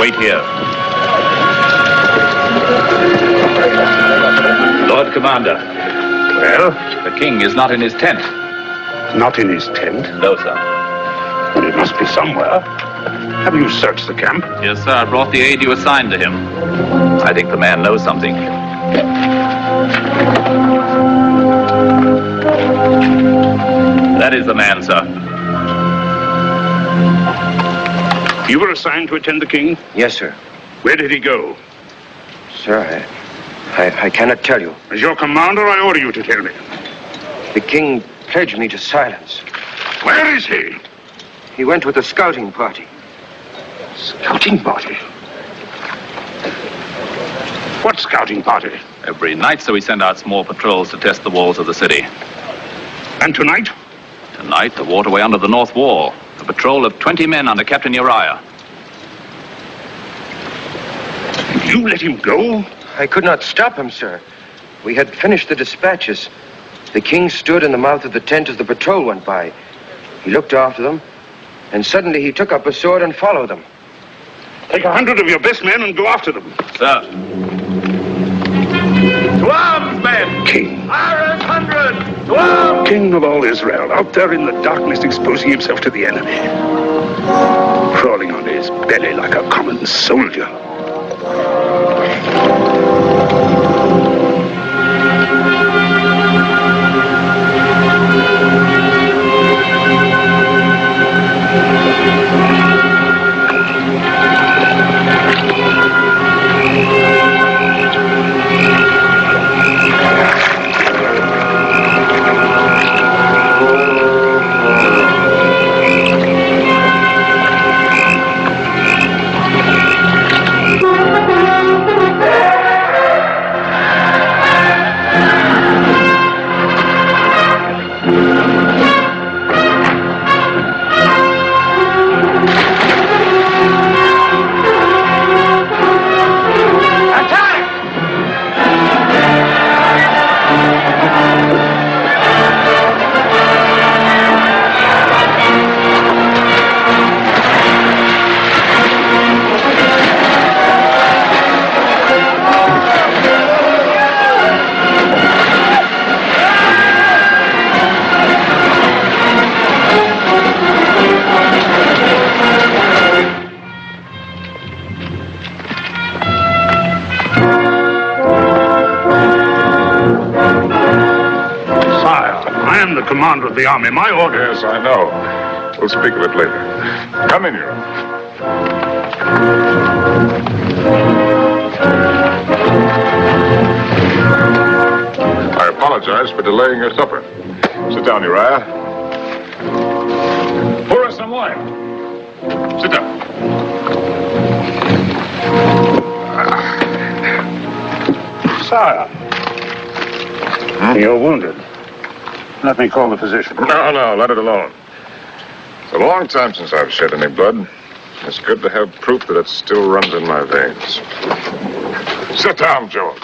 Wait here. Lord Commander. Well? The king is not in his tent. Not in his tent? No, sir. Well, it must be somewhere. Have you searched the camp? Yes, sir. I brought the aid you assigned to him. I think the man knows something. That is the man, sir. You were assigned to attend the king? Yes, sir. Where did he go? Sir, I cannot tell you. As your commander, I order you to tell me. The king pledged me to silence. Where is he? He went with a scouting party. Scouting party? What scouting party? Every night, so we send out small patrols to test the walls of the city. And tonight? Tonight, the waterway under the north wall. A patrol of 20 men under Captain Uriah. And you let him go? I could not stop him, sir. We had finished the dispatches. The king stood in the mouth of the tent as the patrol went by. He looked after them, and suddenly he took up a sword and followed them. Take 100 of your best men and go after them. Sir. To arms, men! King. Iron 100! To arms! King of all Israel, out there in the darkness exposing himself to the enemy. Crawling on his belly like a common soldier. Commander of the army, my order. Yes, I know. We'll speak of it later. Come in, Your Honor. I apologize for delaying your supper. Sit down, Uriah. Pour us some wine. Sit down. Sire. You're wounded. Let me call the physician. No, let it alone. It's a long time since I've shed any blood. It's good to have proof that it still runs in my veins. Sit down, George.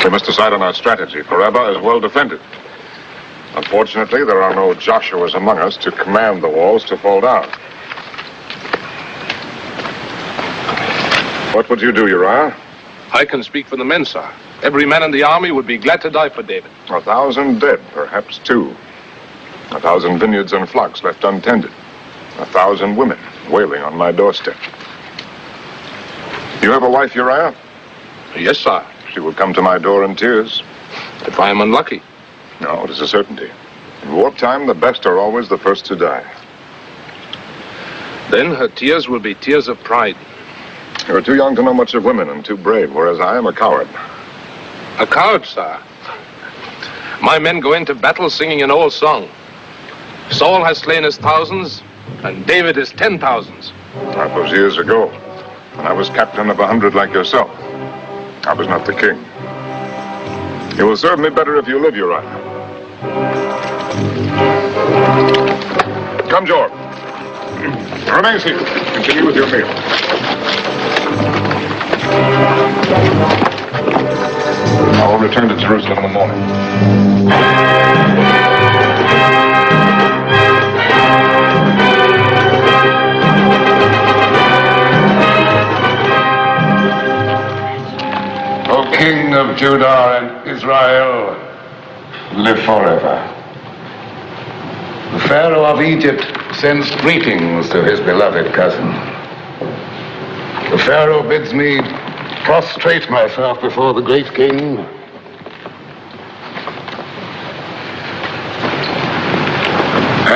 We must decide on our strategy, for Rabbah is well defended. Unfortunately, there are no Joshuas among us to command the walls to fall down. What would you do, Uriah? I can speak for the men, sir. Every man in the army would be glad to die for David. 1,000 dead, perhaps 2. 1,000 vineyards and flocks left untended. 1,000 women wailing on my doorstep. You have a wife, Uriah? Yes, sir. She will come to my door in tears. If I am unlucky. No, it is a certainty. In wartime, the best are always the first to die. Then her tears will be tears of pride. You are too young to know much of women and too brave, whereas I am a coward. A coward, sir? My men go into battle singing an old song. Saul has slain his thousands, and David his 10,000s. That was years ago, when I was captain of 100 like yourself. I was not the king. You will serve me better if you live, Uriah. Come, George. Remain seated. Continue with your meal. I will return to Jerusalem in the morning. Judah and Israel live forever. The Pharaoh of Egypt sends greetings to his beloved cousin. The Pharaoh bids me prostrate myself before the great king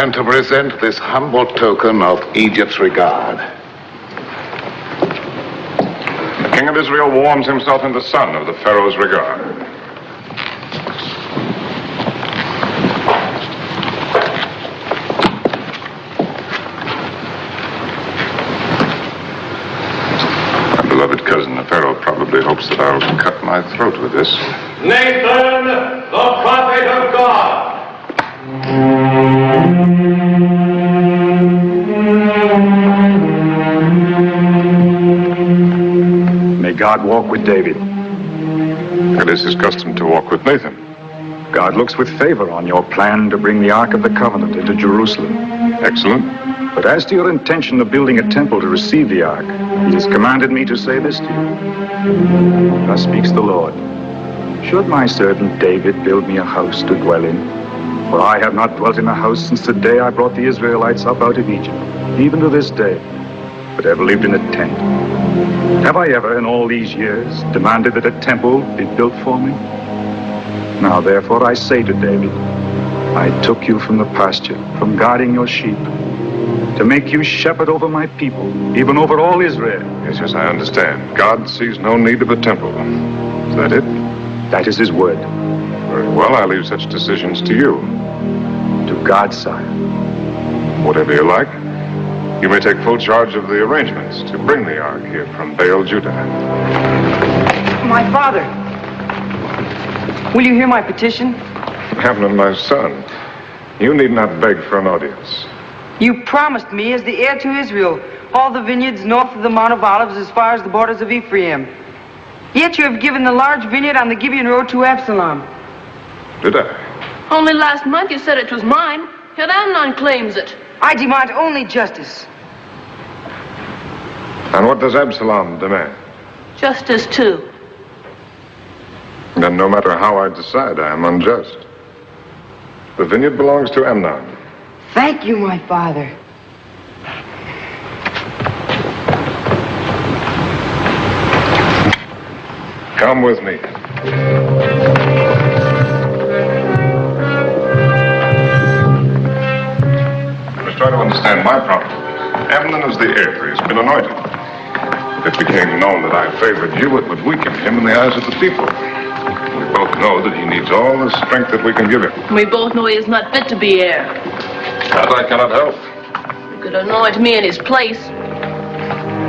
and to present this humble token of Egypt's regard. The king of Israel warms himself in the sun of the Pharaoh's regard. My beloved cousin, the Pharaoh, probably hopes that I'll cut my throat with this. Nathan, the prophet of God. May God walk with David. It is his custom to walk with Nathan. God looks with favor on your plan to bring the Ark of the Covenant into Jerusalem. Excellent. But as to your intention of building a temple to receive the Ark, he has commanded me to say this to you. Thus speaks the Lord. Should my servant David build me a house to dwell in? For I have not dwelt in a house since the day I brought the Israelites up out of Egypt, even to this day, but have lived in a tent. Have I ever in all these years demanded that a temple be built for me? Now therefore I say to David, I took you from the pasture, from guarding your sheep, to make you shepherd over my people, even over all Israel. Yes, I understand. God sees no need of a temple. Is that it? That is his word. Very well, I leave such decisions to you. To God, sire. Whatever you like. You may take full charge of the arrangements to bring the Ark here from Baal, Judah. My father, will you hear my petition? Amnon, my son, you need not beg for an audience. You promised me as the heir to Israel all the vineyards north of the Mount of Olives as far as the borders of Ephraim. Yet you have given the large vineyard on the Gibeon Road to Absalom. Did I? Only last month you said it was mine, yet Amnon claims it. I demand only justice. And what does Absalom demand? Justice too. Then no matter how I decide, I am unjust. The vineyard belongs to Amnon. Thank you, my father. Come with me. Let's try to understand my problem. Amnon is the heir. He's been anointed. If it became known that I favored you, it would weaken him in the eyes of the people. We both know that he needs all the strength that we can give him. We both know he is not fit to be heir. That I cannot help. You could anoint me in his place.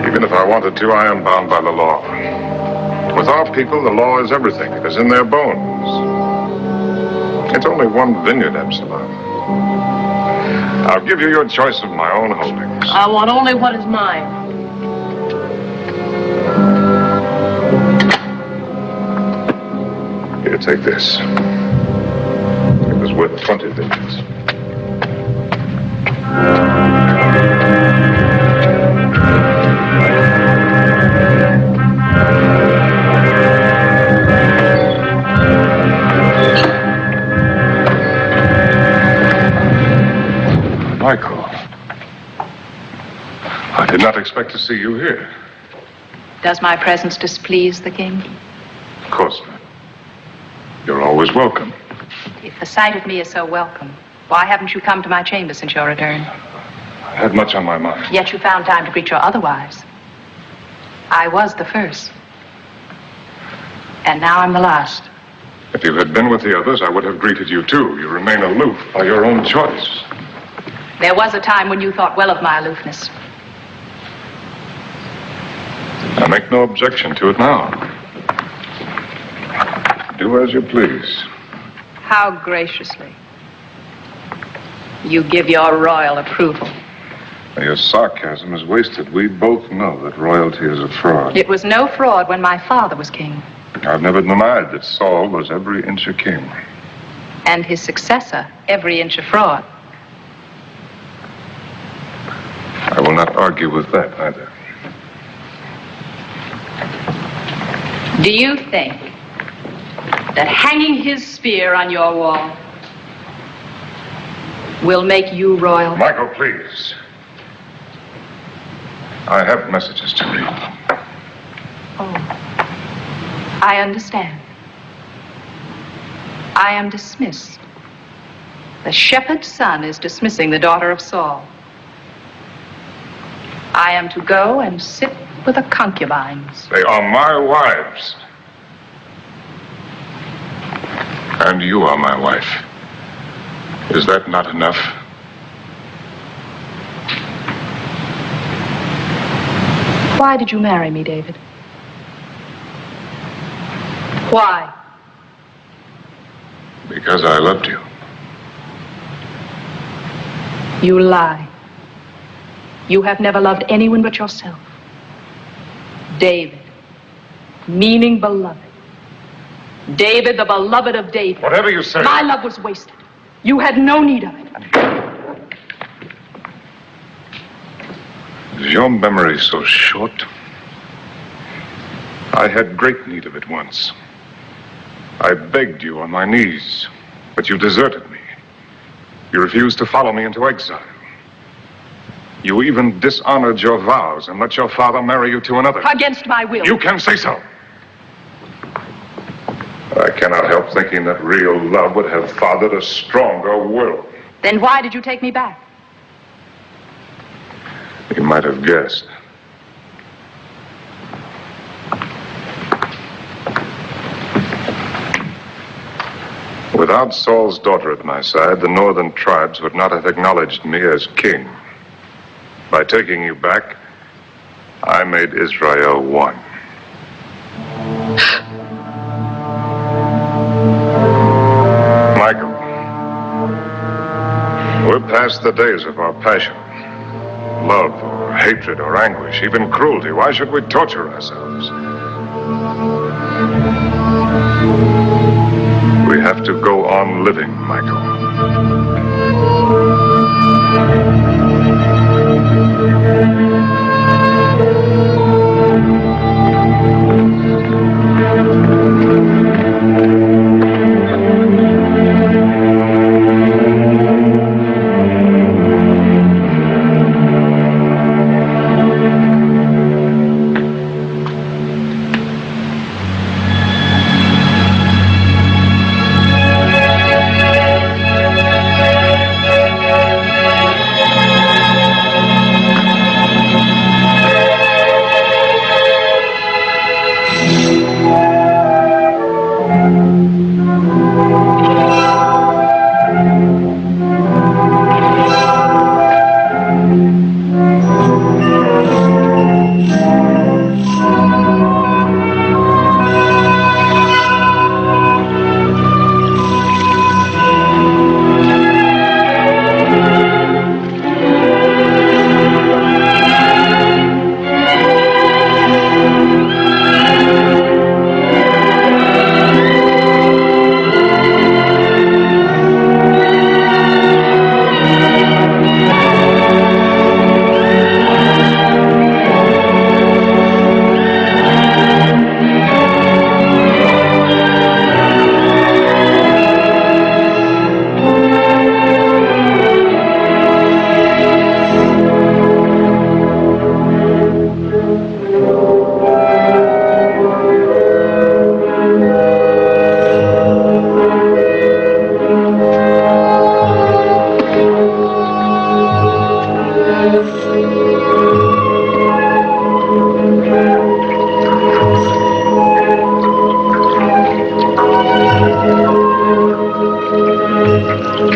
Even if I wanted to, I am bound by the law. With our people, the law is everything. It is in their bones. It's only one vineyard, Absalom. I'll give you your choice of my own holdings. I want only what is mine. Here, take this. It was worth 20 vineyards. Michael, I did not expect to see you here. Does my presence displease the king? Of course not. You're always welcome. If the sight of me is so welcome, why haven't you come to my chamber since your return? I had much on my mind. Yet you found time to greet your other wives. I was the first. And now I'm the last. If you had been with the others, I would have greeted you too. You remain aloof by your own choice. There was a time when you thought well of my aloofness. I make no objection to it now. Do as you please. How graciously. You give your royal approval. Your sarcasm is wasted. We both know that royalty is a fraud. It was no fraud when my father was king. I've never denied that Saul was every inch a king. And his successor, every inch a fraud. I will not argue with that either. Do you think that hanging his spear on your wall will make you royal? Michael, please. I have messages to read. Oh, I understand. I am dismissed. The shepherd's son is dismissing the daughter of Saul. I am to go and sit with the concubines. They are my wives. And you are my wife. Is that not enough? Why did you marry me, David? Why? Because I loved you. You lie. You have never loved anyone but yourself. David, meaning beloved. David, the beloved of David. Whatever you say. My love was wasted. You had no need of it. Is your memory so short? I had great need of it once. I begged you on my knees, but you deserted me. You refused to follow me into exile. You even dishonored your vows and let your father marry you to another. Against my will. You can say so. I cannot help thinking that real love would have fathered a stronger will. Then why did you take me back? You might have guessed. Without Saul's daughter at my side, the northern tribes would not have acknowledged me as king. By taking you back, I made Israel one. Michael, we're past the days of our passion. Love or hatred or anguish, even cruelty. Why should we torture ourselves? We have to go on living, Michael.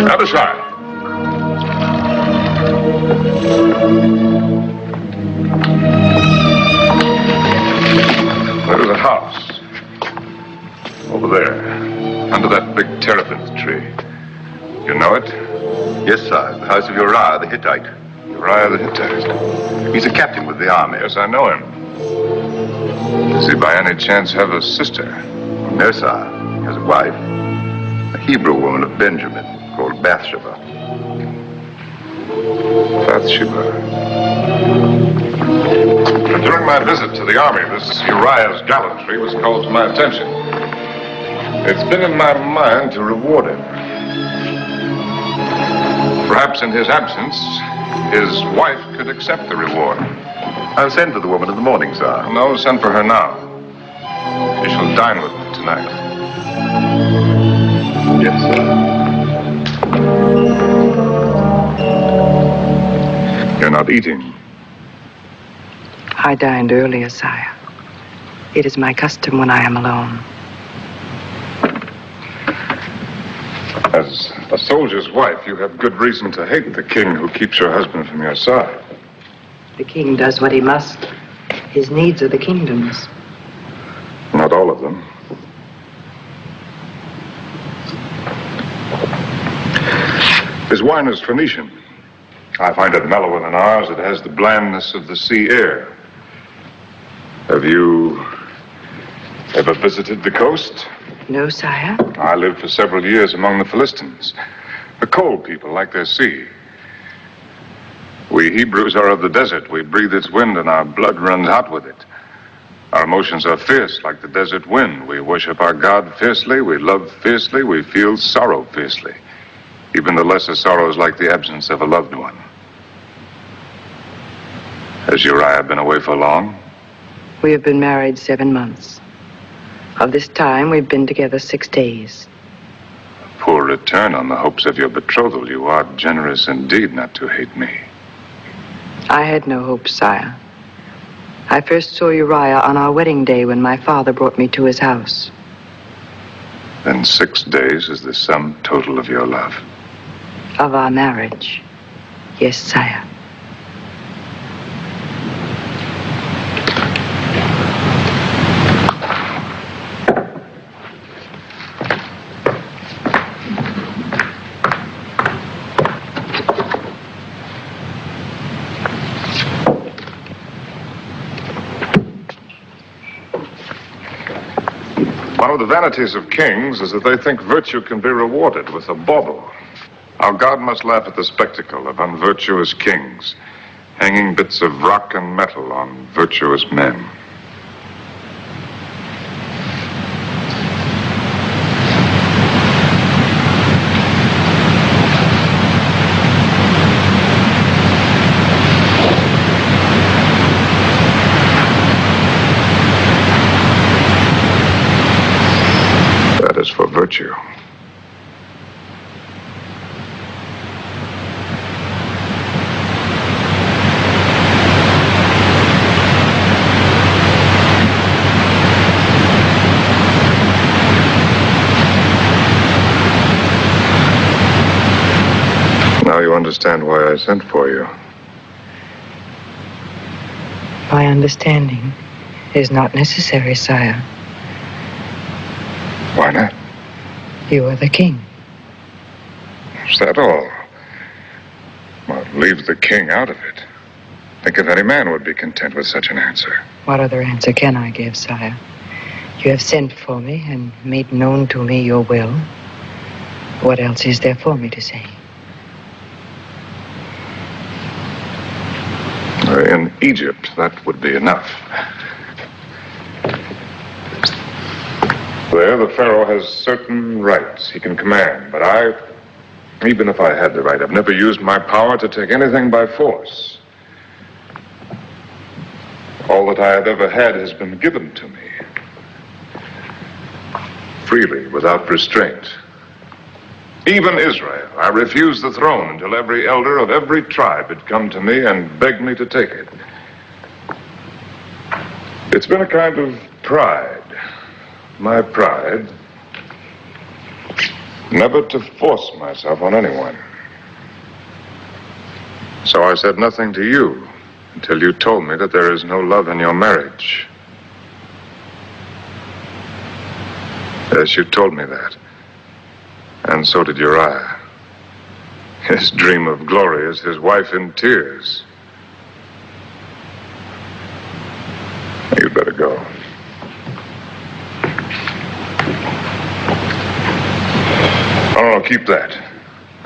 Other side. There's a house. Over there. Under that big terebinth tree. You know it? Yes, sir. The house of Uriah the Hittite. Uriah the Hittite. He's a captain with the army. Yes, I know him. Does he by any chance have a sister? No, sir. He has a wife. A Hebrew woman of Benjamin called Bathsheba. Bathsheba. During my visit to the army, this Uriah's gallantry was called to my attention. It's been in my mind to reward him. Perhaps in his absence, his wife could accept the reward. I'll send for the woman in the morning, sir. No, send for her now. She shall dine with me tonight. Yes, sir. You're not eating. I dined earlier, sire. It is my custom when I am alone. As a soldier's wife, you have good reason to hate the king who keeps your husband from your side. The king does what he must. His needs are the kingdom's. Not all of them. His wine is Phoenician. I find it mellower than ours. It has the blandness of the sea air. Have you ever visited the coast? No, sire. I lived for several years among the Philistines. The cold people like their sea. We Hebrews are of the desert. We breathe its wind and our blood runs hot with it. Our emotions are fierce like the desert wind. We worship our God fiercely. We love fiercely. We feel sorrow fiercely. Even the lesser sorrows like the absence of a loved one. Has Uriah been away for long? We have been married 7 months. Of this time, we've been together 6 days. Poor return on the hopes of your betrothal. You are generous indeed not to hate me. I had no hopes, sire. I first saw Uriah on our wedding day when my father brought me to his house. Then 6 days is the sum total of your love. Of our marriage. Yes, sire. One of the vanities of kings is that they think virtue can be rewarded with a bauble. Our God must laugh at the spectacle of unvirtuous kings, hanging bits of rock and metal on virtuous men. That is for virtue. Now you understand why I sent for you. My understanding is not necessary, sire. Why not? You are the king. Is that all? Well, leave the king out of it. Think if any man would be content with such an answer. What other answer can I give, sire? You have sent for me and made known to me your will. What else is there for me to say? In Egypt, that would be enough. There, the Pharaoh has certain rights he can command, but even if I had the right, I've never used my power to take anything by force. All that I have ever had has been given to me. Freely, without restraint. Even Israel, I refused the throne until every elder of every tribe had come to me and begged me to take it. It's been a kind of pride. My pride, never to force myself on anyone. So I said nothing to you until you told me that there is no love in your marriage. Yes, you told me that. And so did Uriah. His dream of glory is his wife in tears. You'd better go. Oh, keep that.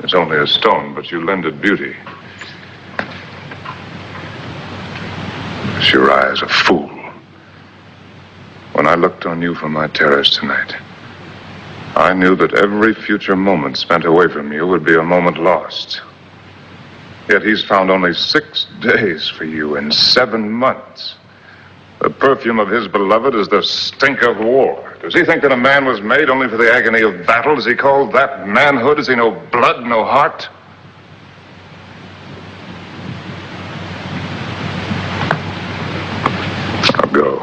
It's only a stone, but you lend it beauty. Uriah is a fool. When I looked on you from my terrace tonight, I knew that every future moment spent away from you would be a moment lost. Yet he's found only 6 days for you in 7 months. The perfume of his beloved is the stink of war. Does he think that a man was made only for the agony of battle? Does he call that manhood? Does he know blood, no heart? I'll go.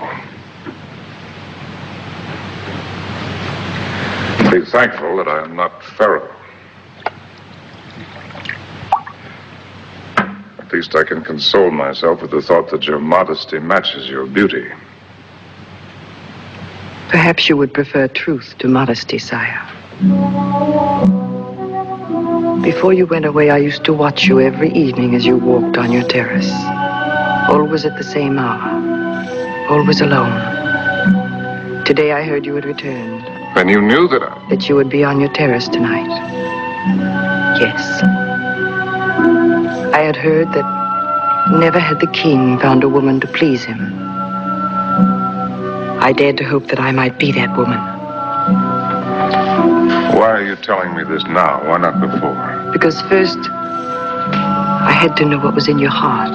Be thankful that I am not Pharaoh. At least I can console myself with the thought that your modesty matches your beauty. Perhaps you would prefer truth to modesty, sire. Before you went away, I used to watch you every evening as you walked on your terrace. Always at the same hour. Always alone. Today I heard you had returned. Then you knew that That you would be on your terrace tonight. Yes. I had heard that never had the king found a woman to please him. I dared to hope that I might be that woman. Why are you telling me this now? Why not before? Because first, I had to know what was in your heart.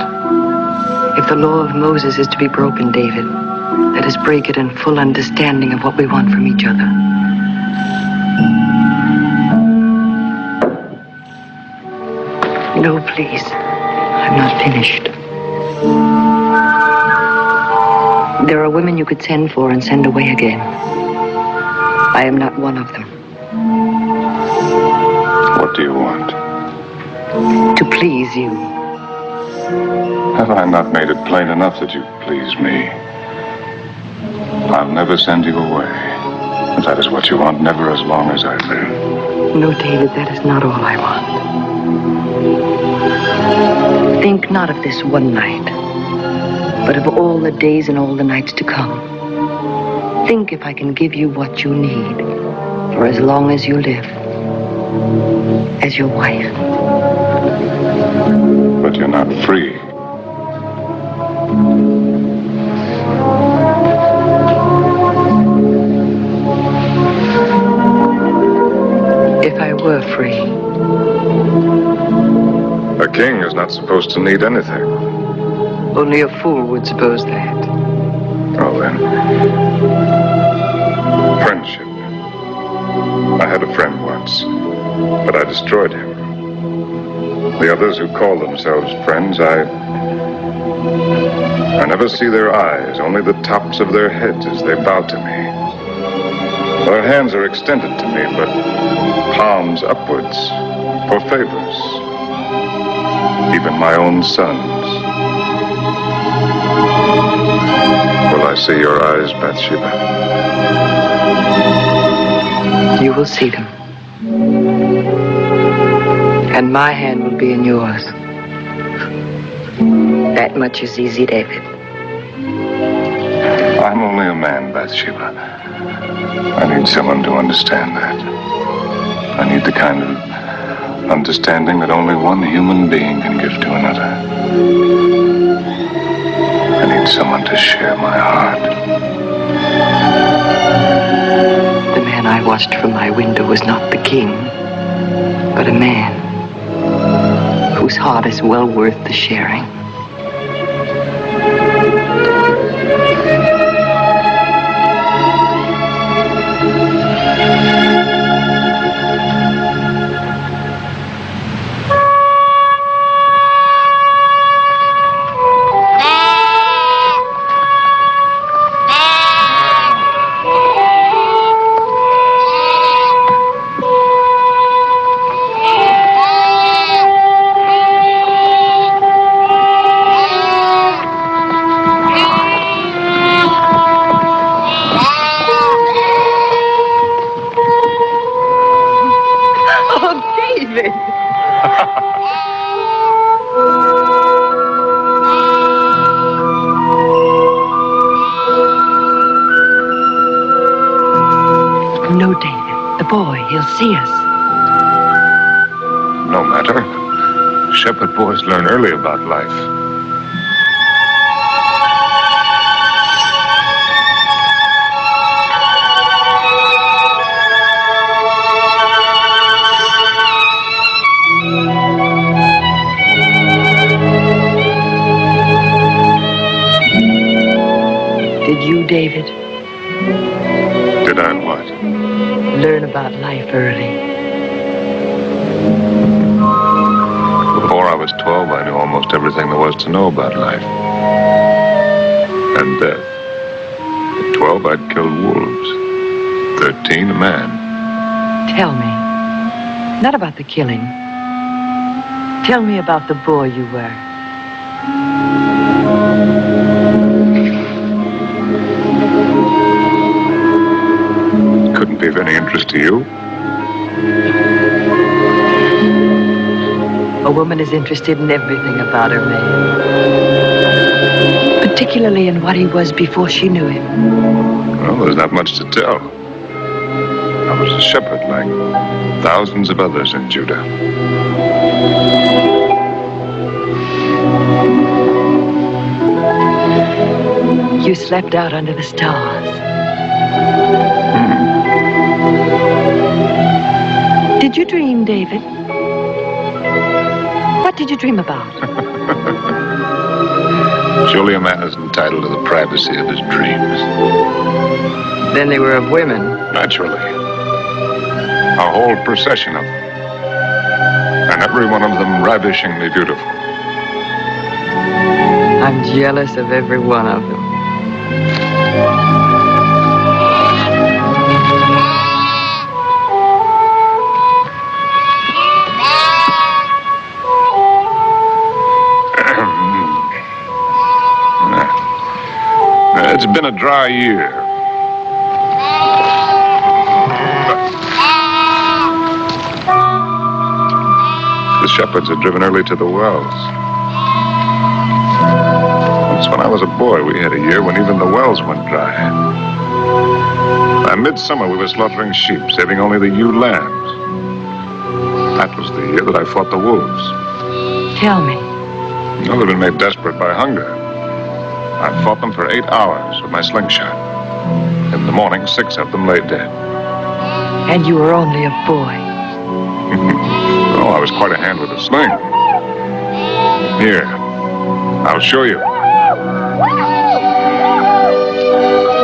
If the law of Moses is to be broken, David, let us break it in full understanding of what we want from each other. No, please. I'm not finished. There are women you could send for and send away again. I am not one of them. What do you want? To please you. Have I not made it plain enough that you please me? I'll never send you away. If that is what you want, never as long as I live. No, David, that is not all I want. Think not of this one night, but of all the days and all the nights to come. Think if I can give you what you need for as long as you live, as your wife. But you're not free. If I were free. A king is not supposed to need anything. Only a fool would suppose that. Oh, then. Friendship. I had a friend once, but I destroyed him. The others who call themselves friends, I never see their eyes, only the tops of their heads as they bow to me. Their hands are extended to me, but palms upwards for favors. Even my own sons. Will I see your eyes, Bathsheba? You will see them. And my hand will be in yours. That much is easy, David. I'm only a man, Bathsheba. I need someone to understand that. I need the kind of understanding that only one human being can give to another. I need someone to share my heart. The man I watched from my window was not the king, but a man whose heart is well worth the sharing. No, David. The boy, he'll see us. No matter. Shepherd boys learn early about life. you, David? Did I what? Learn about life early. Before I was 12, I knew almost everything there was to know about life. And death. At 12, I'd killed wolves. 13, a man. Tell me. Not about the killing. Tell me about the boy you were. Couldn't be of any interest to you. A woman is interested in everything about her man. Particularly in what he was before she knew him. Well, there's not much to tell. I was a shepherd like thousands of others in Judah. You slept out under the stars. Did you dream, David? What did you dream about? Surely a man is entitled to the privacy of his dreams. Then they were of women. Naturally. A whole procession of them. And every one of them ravishingly beautiful. I'm jealous of every one of them. It's been a dry year. The shepherds had driven early to the wells. Once when I was a boy, we had a year when even the wells went dry. By midsummer, we were slaughtering sheep, saving only the ewe lambs. That was the year that I fought the wolves. Tell me. No, they'd been made desperate by hunger. I fought them for 8 hours with my slingshot. In the morning, 6 of them lay dead. And you were only a boy. Oh, I was quite a hand with a sling. Here, I'll show you.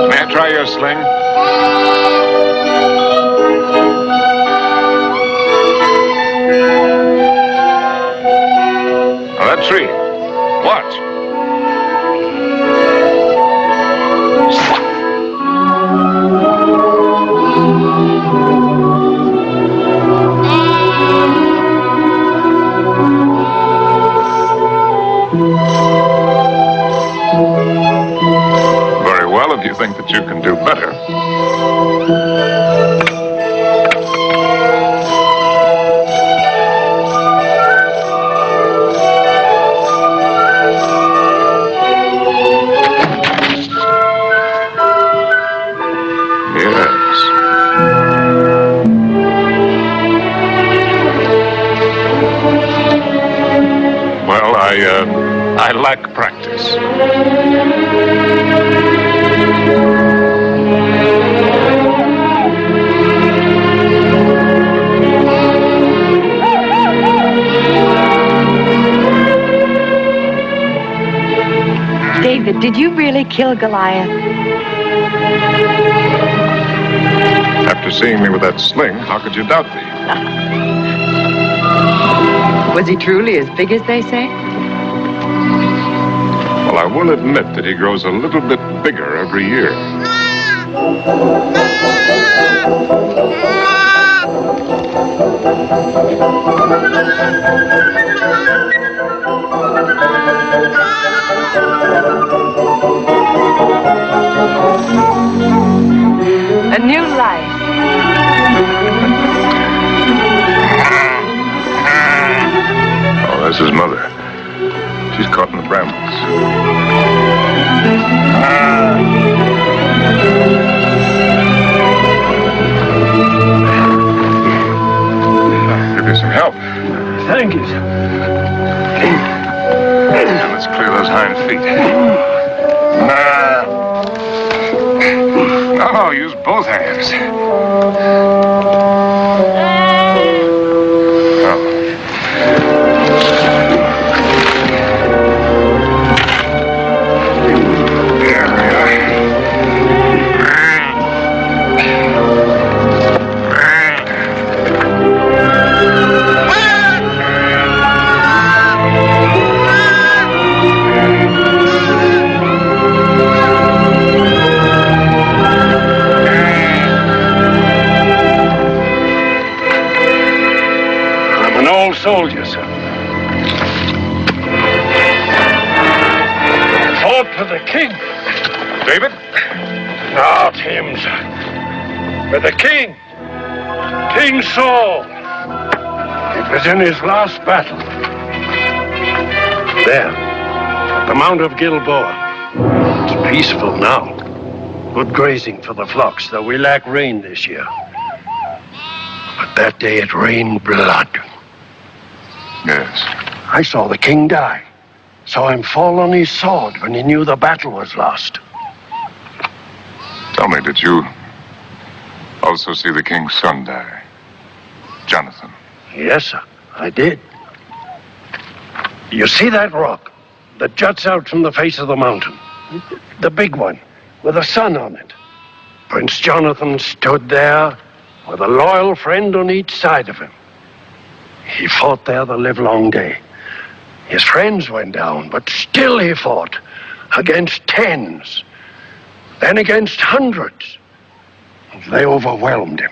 May I try your sling? Now that tree. Watch. Very well, if you think that you can do better. I lack practice. David, did you really kill Goliath? After seeing me with that sling, how could you doubt me? Was he truly as big as they say? Well, I will admit that he grows a little bit bigger every year. A new life. Oh, that's his mother. She's caught in the brambles. I'll give you some help. Thank you. Now let's clear those hind feet. No, use both hands. old soldier, sir. Fought for the king. David? Not him, sir. But the king. King Saul. It was in his last battle. There, at the Mount of Gilboa. It's peaceful now. Good grazing for the flocks, though we lack rain this year. But that day it rained blood. Yes. I saw the king die. Saw him fall on his sword when he knew the battle was lost. Tell me, did you also see the king's son die? Jonathan. Yes, sir, I did. You see that rock that juts out from the face of the mountain? The big one, with a sun on it. Prince Jonathan stood there with a loyal friend on each side of him. He fought there the livelong day. His friends went down, but still he fought against tens, then against hundreds. They overwhelmed him.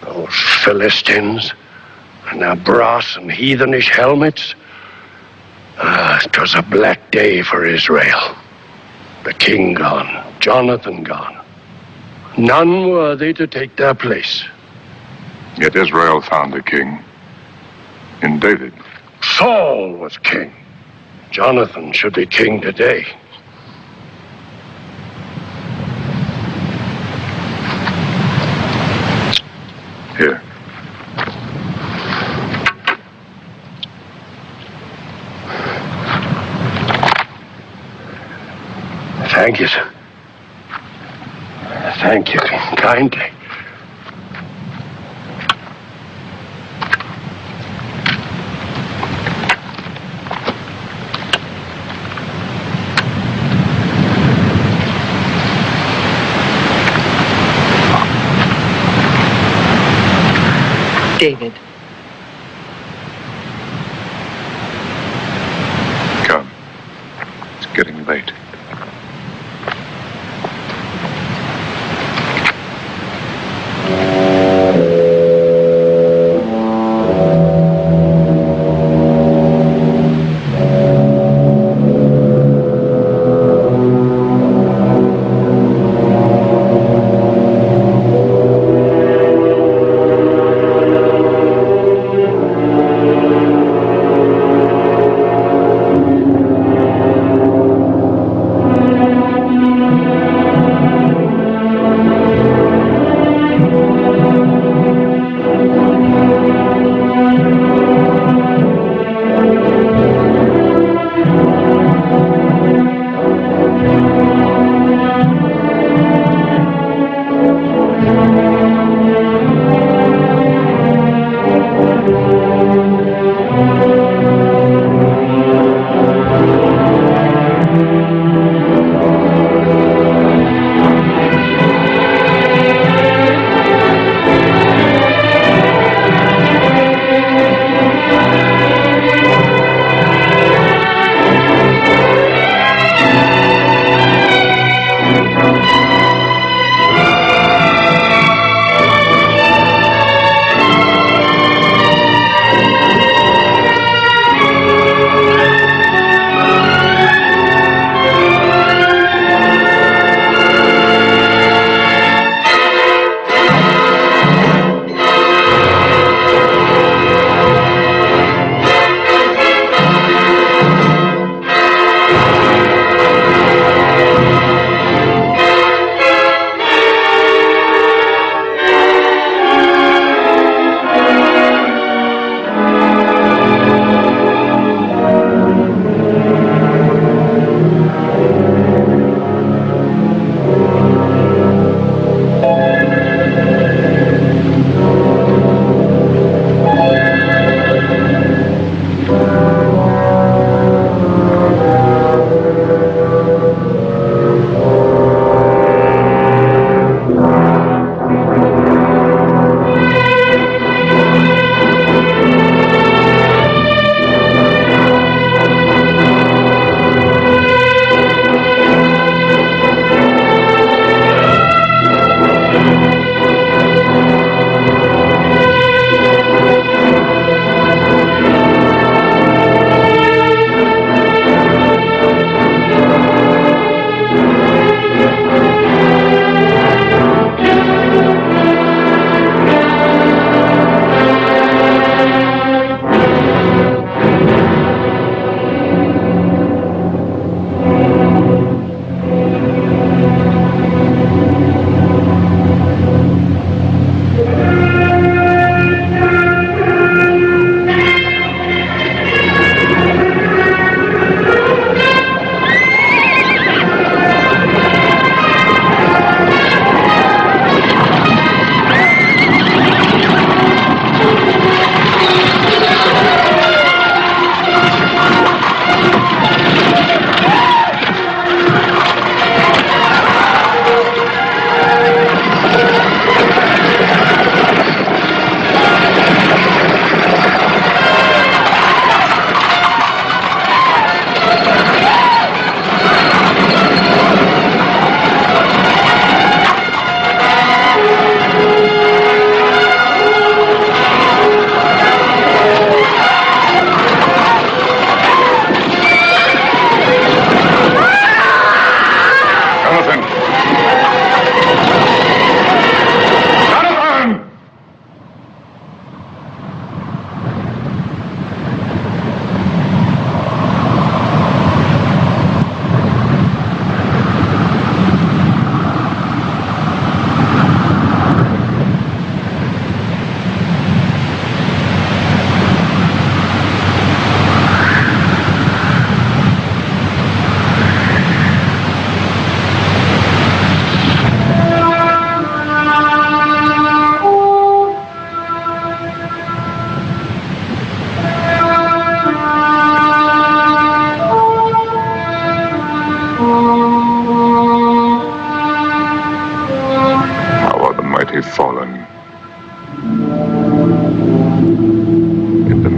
Those Philistines and their brass and heathenish helmets. It was a black day for Israel. The king gone, Jonathan gone. None worthy to take their place. Yet Israel found a king in David. Saul was king. Jonathan should be king today. Here. Thank you, sir. Thank you kindly. David. Come. It's getting late.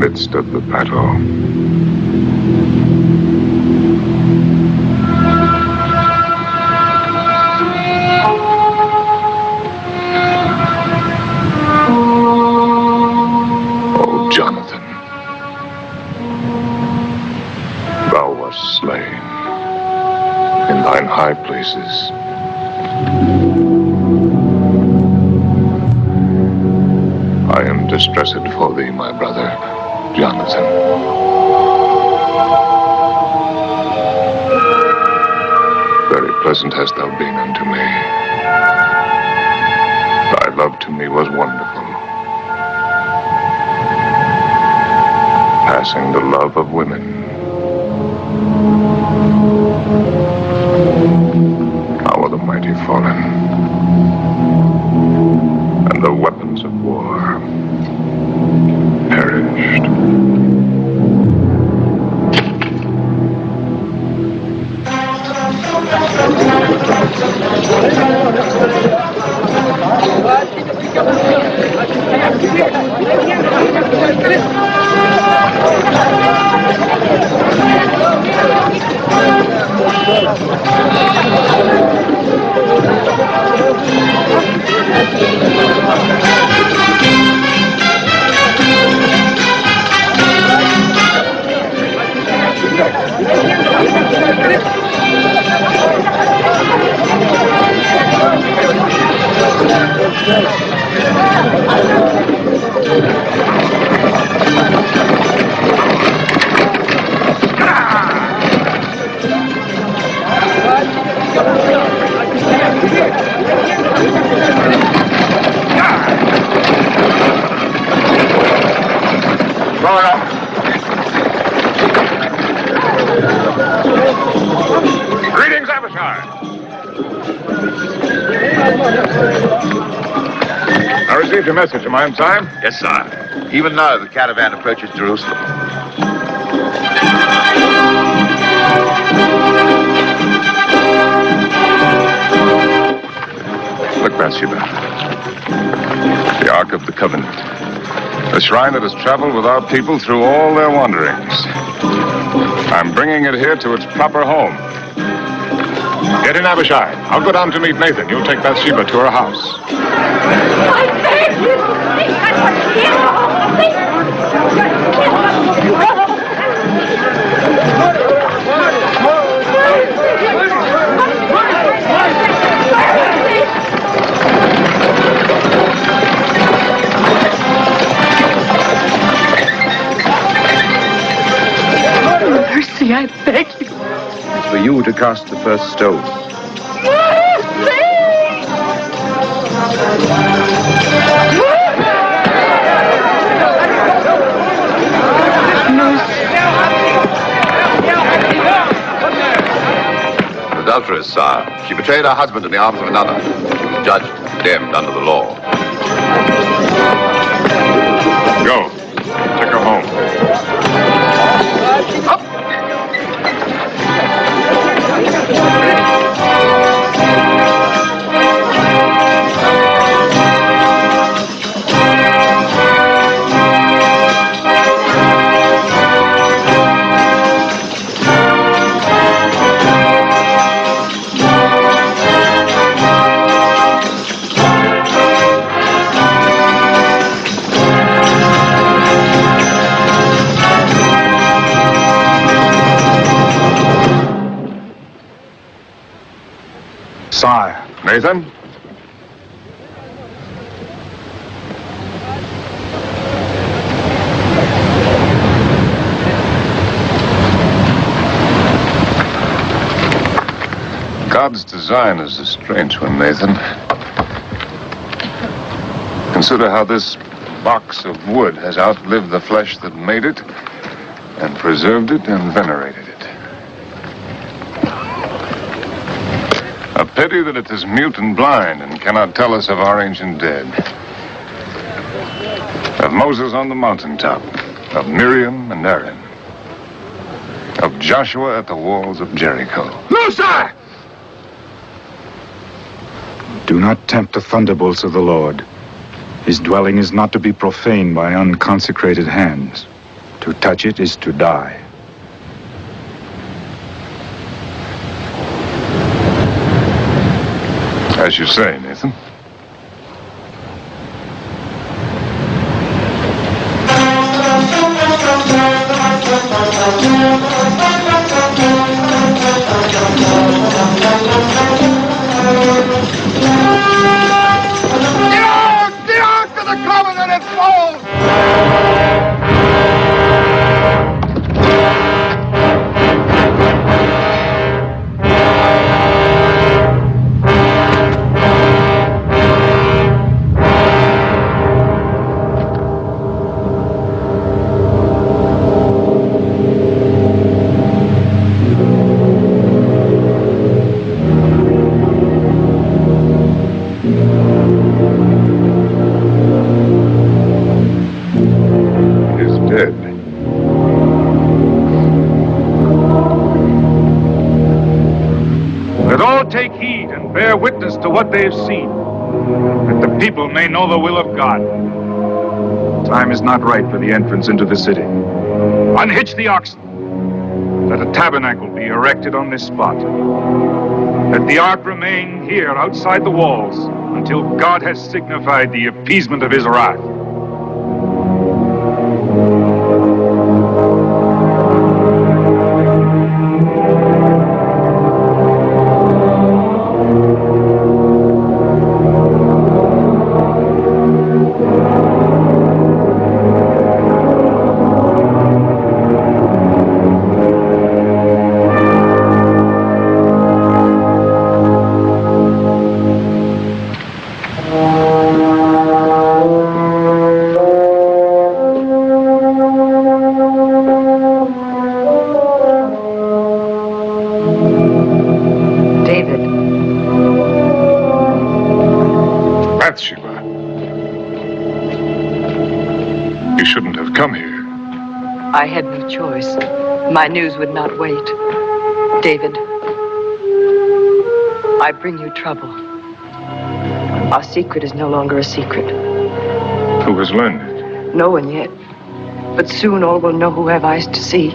midst of the battle. Oh, Jonathan, thou wast slain in thine high places. I am distressed for thee, my brother, Jonathan. Very pleasant hast thou been unto me. Thy love to me was wonderful, passing the love of women. How are the mighty fallen, and the weapons of war perished. Greetings, Abishai. I received your message. Am I in time? Yes, sir. Even now, the caravan approaches Jerusalem. Look, Bathsheba. The Ark of the Covenant. The shrine that has traveled with our people through all their wanderings. I'm bringing it here to its proper home. Get in, Abishai. I'll go down to meet Nathan. You'll take Bathsheba to her house. I beg you, mercy, I beg you. It's for you to cast the first stone. Adulteress, sire. She betrayed her husband in the arms of another. She was judged and condemned under the law. Go. Take her home. Sire. Nathan? God's design is a strange one, Nathan. Consider how this box of wood has outlived the flesh that made it, and preserved it and venerated it. A pity that it is mute and blind and cannot tell us of our ancient dead. Of Moses on the mountaintop, of Miriam and Aaron, of Joshua at the walls of Jericho. No, sir! Do not tempt the thunderbolts of the Lord. His dwelling is not to be profaned by unconsecrated hands. To touch it is to die. As you say, Nathan. The Ark of the Covenant has fallen! Take heed and bear witness to what they have seen, that the people may know the will of God. Time is not right for the entrance into the city. Unhitch the oxen. Let a tabernacle be erected on this spot. Let the ark remain here outside the walls until God has signified the appeasement of his wrath. Bathsheba. You shouldn't have come here. I had no choice. My news would not wait. David, I bring you trouble. Our secret is no longer a secret. Who has learned it? No one yet. But soon all will know who have eyes to see.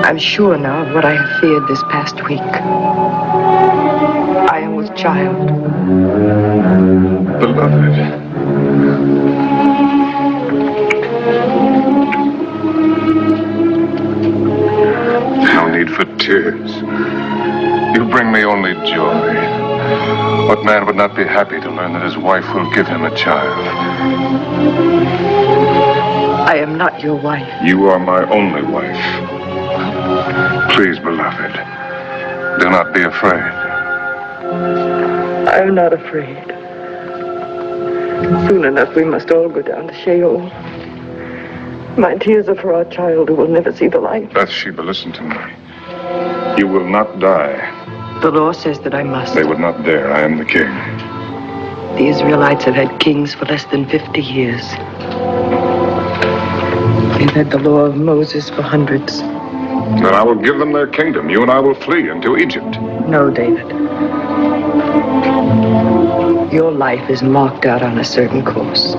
I'm sure now of what I have feared this past week. I am with child. Beloved. No need for tears. You bring me only joy. What man would not be happy to learn that his wife will give him a child? I am not your wife. You are my only wife. Please, beloved, do not be afraid. I am not afraid. Soon enough we must all go down to Sheol. My tears are for our child who will never see the light. Bathsheba, listen to me. You will not die. The law says that I must. They would not dare. I am the king. The Israelites have had kings for less than 50 years. They've had the law of Moses for hundreds. Then I will give them their kingdom. You and I will flee into Egypt. No, David. Your life is marked out on a certain course.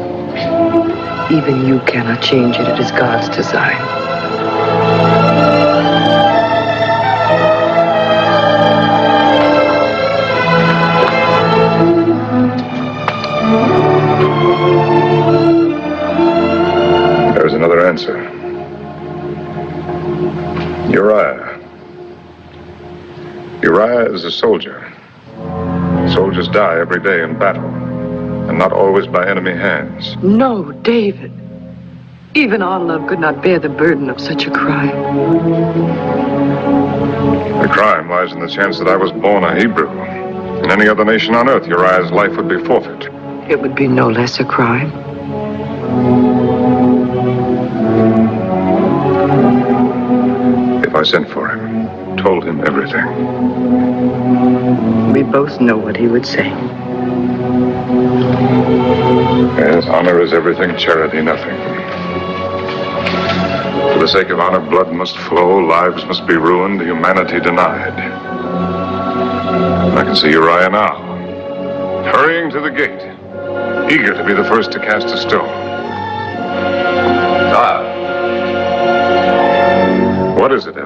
Even you cannot change it. It is God's design. There's another answer. Uriah. Uriah is a soldier. Soldiers die every day in battle, and not always by enemy hands. No, David. Even our love could not bear the burden of such a crime. The crime lies in the chance that I was born a Hebrew. In any other nation on earth, Uriah's life would be forfeit. It would be no less a crime. If I sent for him, told him everything. We both know what he would say. Yes, honor is everything, charity nothing. For the sake of honor, blood must flow, lives must be ruined, humanity denied. I can see Uriah now, hurrying to the gate, eager to be the first to cast a stone. Sire,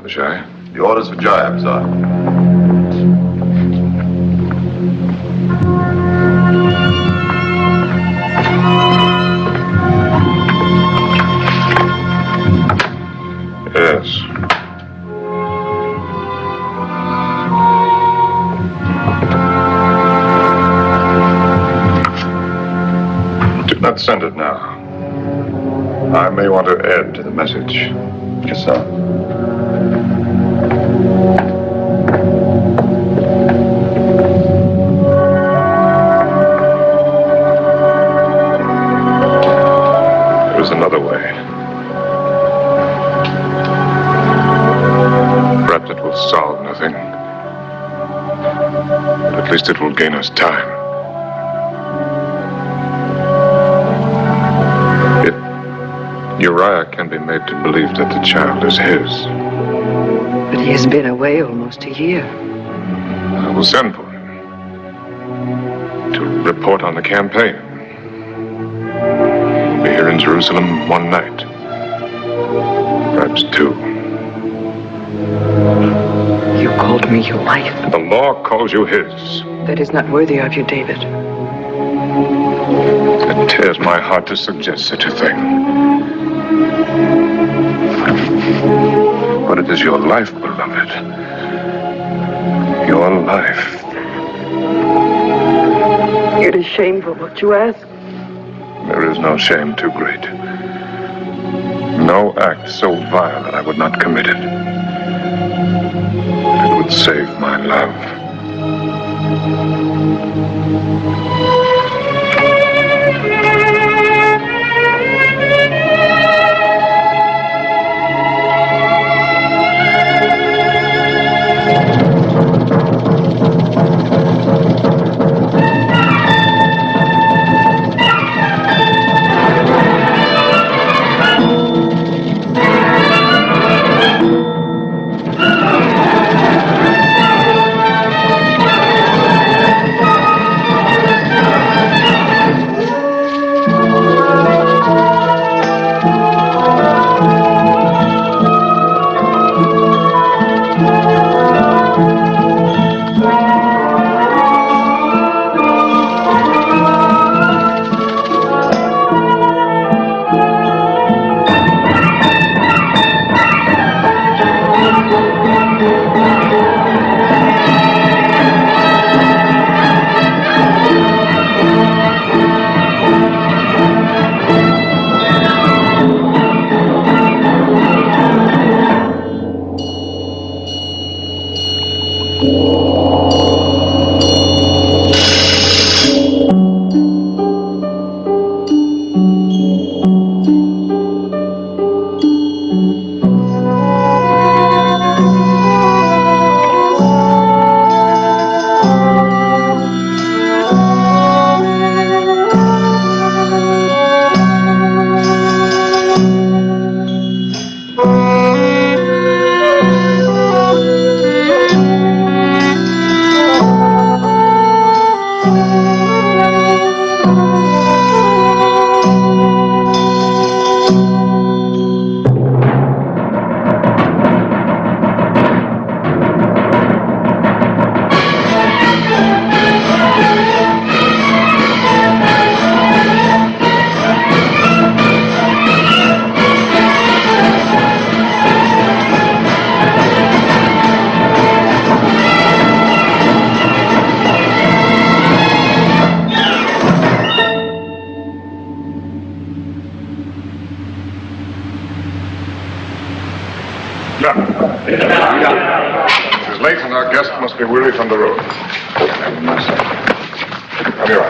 Abishai? The orders for Joab, sir. Yes. Do not send it now. I may want to add to the message. Yes, sir. There's another way. Perhaps it will solve nothing. But at least it will gain us time. Uriah can be made to believe that the child is his. But he has been away almost a year. I will send for him to report on the campaign. He'll be here in Jerusalem one night, perhaps two. You called me your wife. The law calls you his. That is not worthy of you, David. It tears my heart to suggest such a thing. But it is your life, beloved. Your life. It is shameful what you ask. There is no shame too great. No act so vile that I would not commit it. It would save my love. It is late and our guest must be weary from the road. Come here.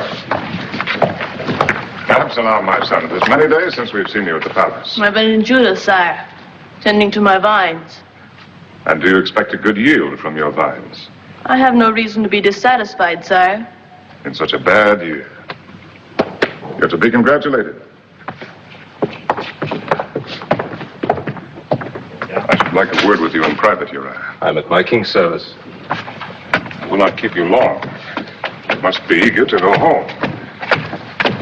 Absalom, my son, it is many days since we've seen you at the palace. I've been in Judah, sire, tending to my vines. And do you expect a good yield from your vines? I have no reason to be dissatisfied, sire. In such a bad year. You're to be congratulated. I should like a word with you in private, Uriah. I'm at my king's service. I will not keep you long. You must be eager to go home.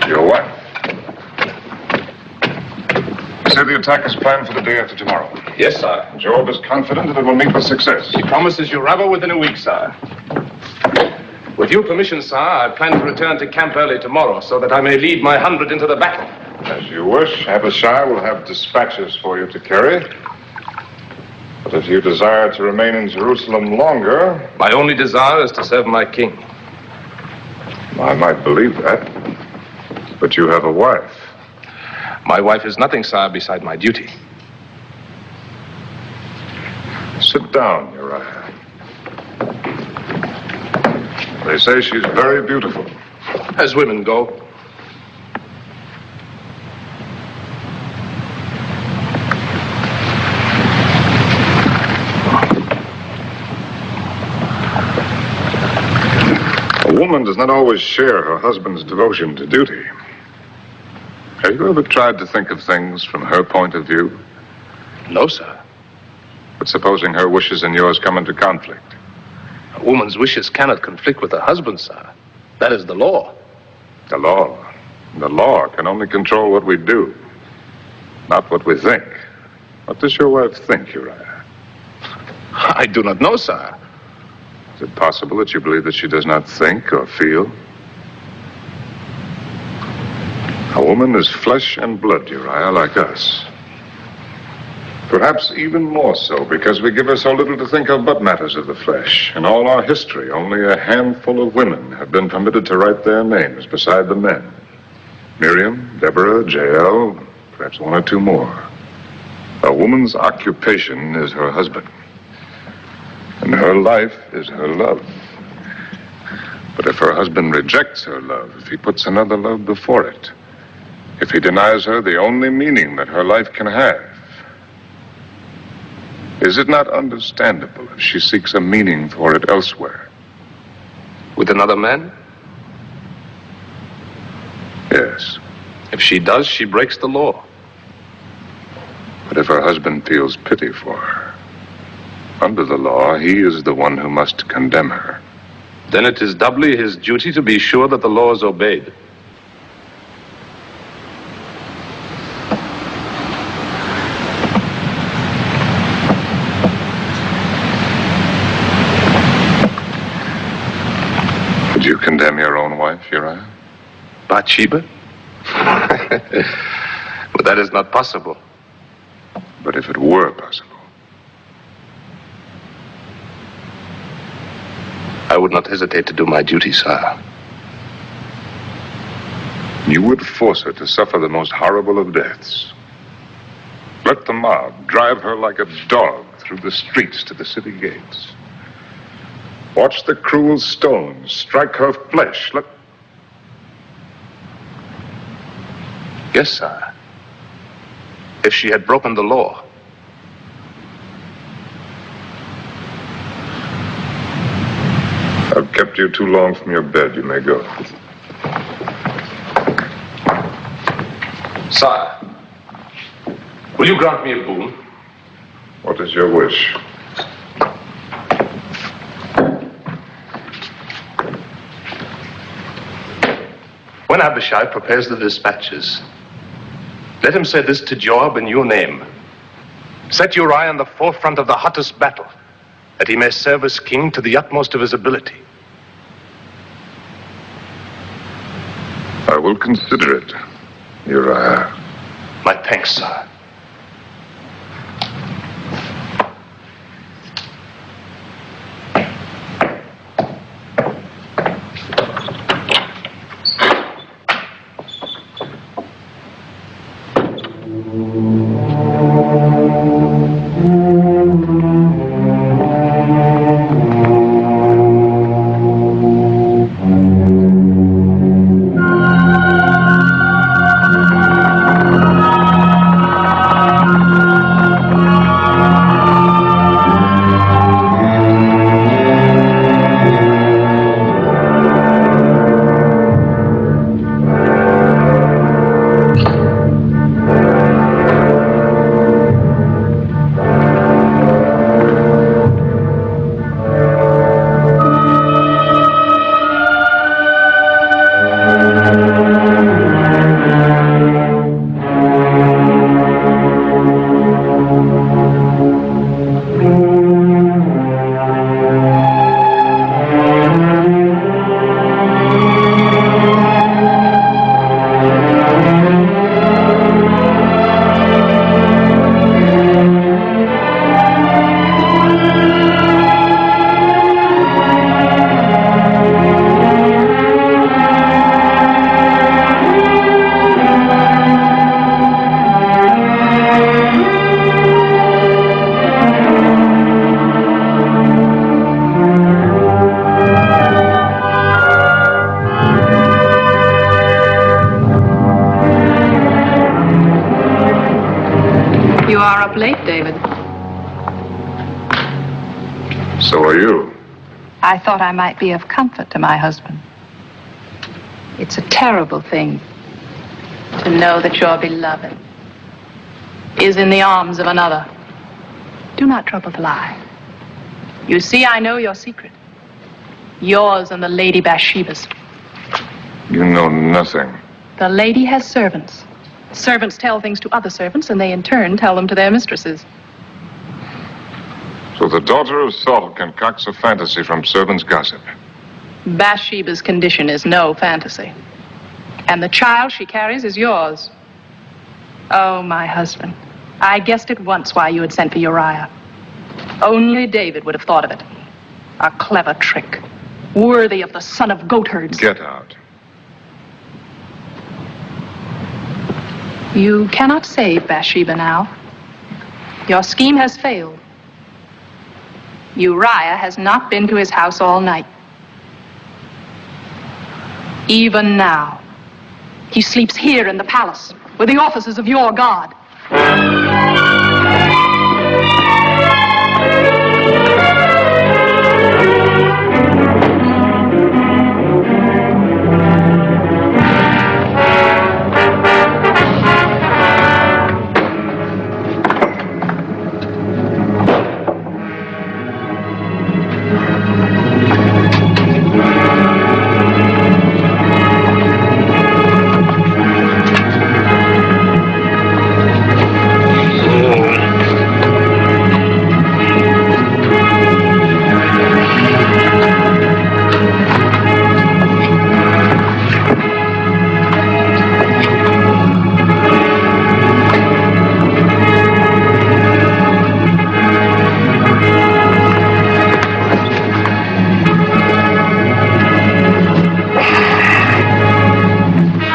To your wife. You say the attack is planned for the day after tomorrow. Yes, sir. Job is confident that it will meet with success. He promises you rubber within a week, sir. With your permission, sir, I plan to return to camp early tomorrow so that I may lead my 100 into the battle. As you wish. Abishai will have dispatches for you to carry. But if you desire to remain in Jerusalem longer... My only desire is to serve my king. I might believe that. But you have a wife. My wife is nothing, sir, beside my duty. Sit down, Uriah. They say she's very beautiful. As women go. A woman does not always share her husband's devotion to duty. Have you ever tried to think of things from her point of view? No, sir. But supposing her wishes and yours come into conflict? A woman's wishes cannot conflict with her husband, sir. That is the law. The law? The law can only control what we do, not what we think. What does your wife think, Uriah? I do not know, sir. Is it possible that you believe that she does not think or feel? A woman is flesh and blood, Uriah, like us. Perhaps even more so because we give her so little to think of but matters of the flesh. In all our history, only a handful of women have been permitted to write their names beside the men. Miriam, Deborah, Jael, perhaps one or two more. A woman's occupation is her husband. And her life is her love. But if her husband rejects her love, if he puts another love before it, if he denies her the only meaning that her life can have, is it not understandable if she seeks a meaning for it elsewhere? With another man? Yes. If she does, she breaks the law. But if her husband feels pity for her, under the law, he is the one who must condemn her. Then it is doubly his duty to be sure that the law is obeyed. Would you condemn your own wife, Uriah? Bathsheba? But that is not possible. But if it were possible? I would not hesitate to do my duty, sir. You would force her to suffer the most horrible of deaths. Let the mob drive her like a dog through the streets to the city gates. Watch the cruel stones strike her flesh. Yes, sir. If she had broken the law. I've kept you too long from your bed. You may go. Sire, will you grant me a boon? What is your wish? When Abishai prepares the dispatches, let him say this to Joab in your name. Set Uriah in the forefront of the hottest battle, that he may serve as king to the utmost of his ability. I will consider it, Uriah. My thanks, sir. You are up late, David. So are you. I thought I might be of comfort to my husband. It's a terrible thing to know that your beloved is in the arms of another. Do not trouble to lie. You see, I know your secret. Yours and the Lady Bathsheba's. You know nothing. The lady has servants. Servants tell things to other servants, and they in turn tell them to their mistresses. So the daughter of Saul concocts a fantasy from servants' gossip. Bathsheba's condition is no fantasy. And the child she carries is yours. Oh, my husband, I guessed at once why you had sent for Uriah. Only David would have thought of it. A clever trick, worthy of the son of goatherds. Get out. You cannot save Bathsheba now. Your scheme has failed. Uriah has not been to his house all night. Even now, he sleeps here in the palace with the officers of your God.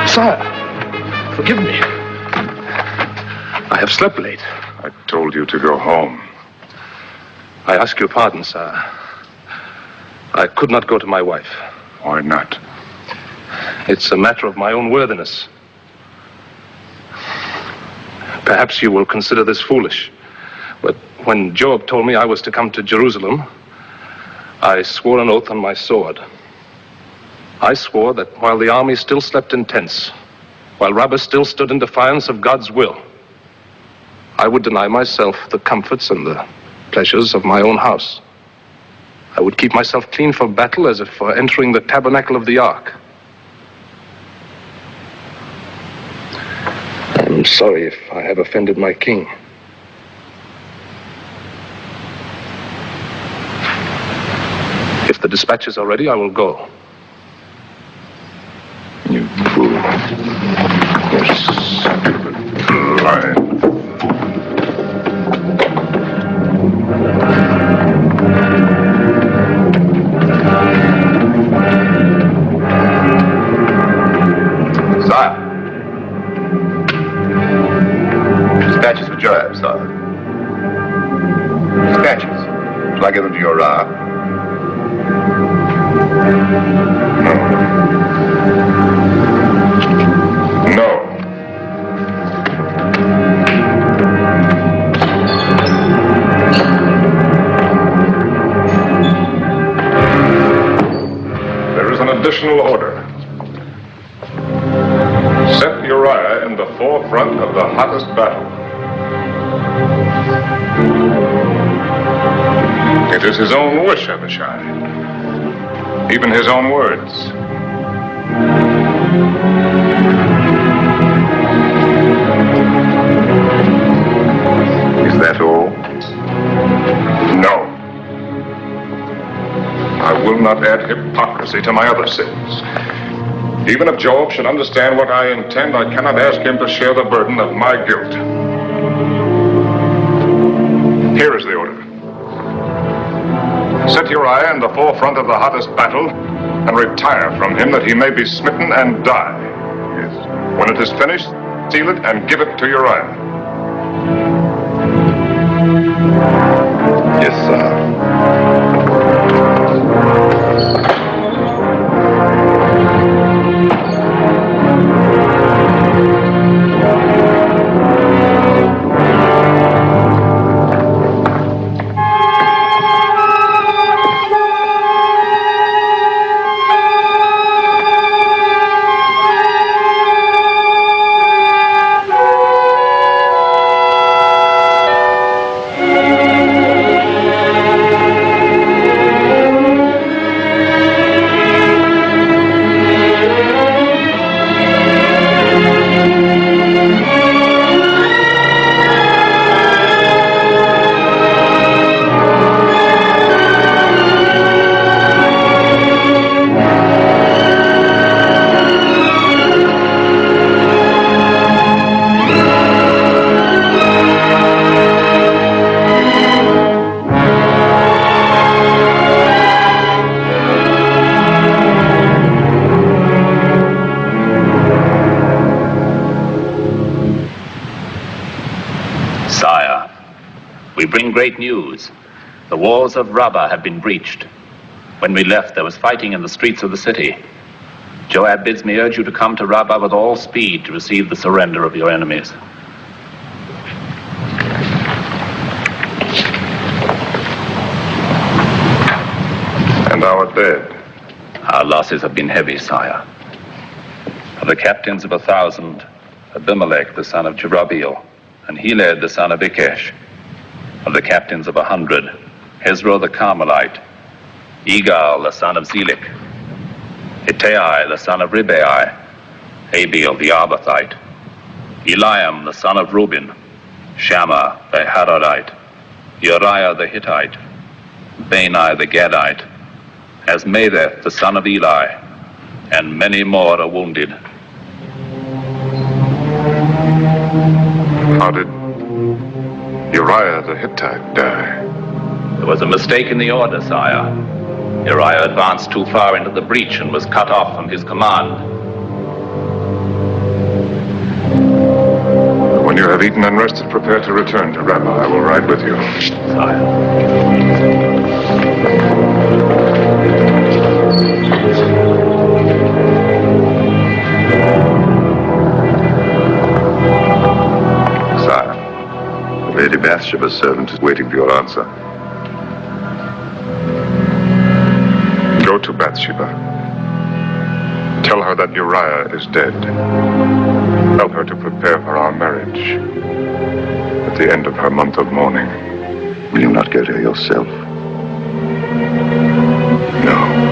Sire, forgive me. I have slept late. I told you to go home. I ask your pardon, sir. I could not go to my wife. Why not? It's a matter of my own worthiness. Perhaps you will consider this foolish, but when Joab told me I was to come to Jerusalem, I swore an oath on my sword. I swore that while the army still slept in tents, while Rabbah still stood in defiance of God's will, I would deny myself the comforts and the pleasures of my own house. I would keep myself clean for battle as if for entering the tabernacle of the ark. I'm sorry if I have offended my king. If the dispatches are ready, I will go. You fool. You stupid lion. Sire. Dispatches for Joab, sire. Dispatches. Shall I give them to Uriah? No. There is an additional order. Set Uriah in the forefront of the hottest battle. It is his own wish, Abishai. Even his own words. Is that all? No. I will not add hypocrisy to my other sins. Even if Joab should understand what I intend, I cannot ask him to share the burden of my guilt. Here is the order. Set Uriah in the forefront of the hottest battle and retire from him that he may be smitten and die. Yes. When it is finished, seal it and give it to Uriah. Yes, sir. We bring great news. The walls of Rabbah have been breached. When we left, there was fighting in the streets of the city. Joab bids me urge you to come to Rabbah with all speed to receive the surrender of your enemies. And our dead? Our losses have been heavy, sire. Of the captains of 1,000, Abimelech, the son of Jerubbaal, and Heled, the son of Ikesh. Of the captains of 100, Hezro the Carmelite, Egal, the son of Zelik, Ittai, the son of Ribai, Abiel, the Arbathite, Eliam, the son of Reuben, Shammah, the Haradite, Uriah, the Hittite, Bani, the Gadite, Asmaveth, the son of Eli, and many more are wounded. How did Uriah the Hittite die? There was a mistake in the order, sire. Uriah advanced too far into the breach and was cut off from his command. When you have eaten and rested, prepare to return to Rabbah. I will ride with you. Sire. Lady Bathsheba's servant is waiting for your answer. Go to Bathsheba. Tell her that Uriah is dead. Tell her to prepare for our marriage at the end of her month of mourning. Will you not go to her yourself? No.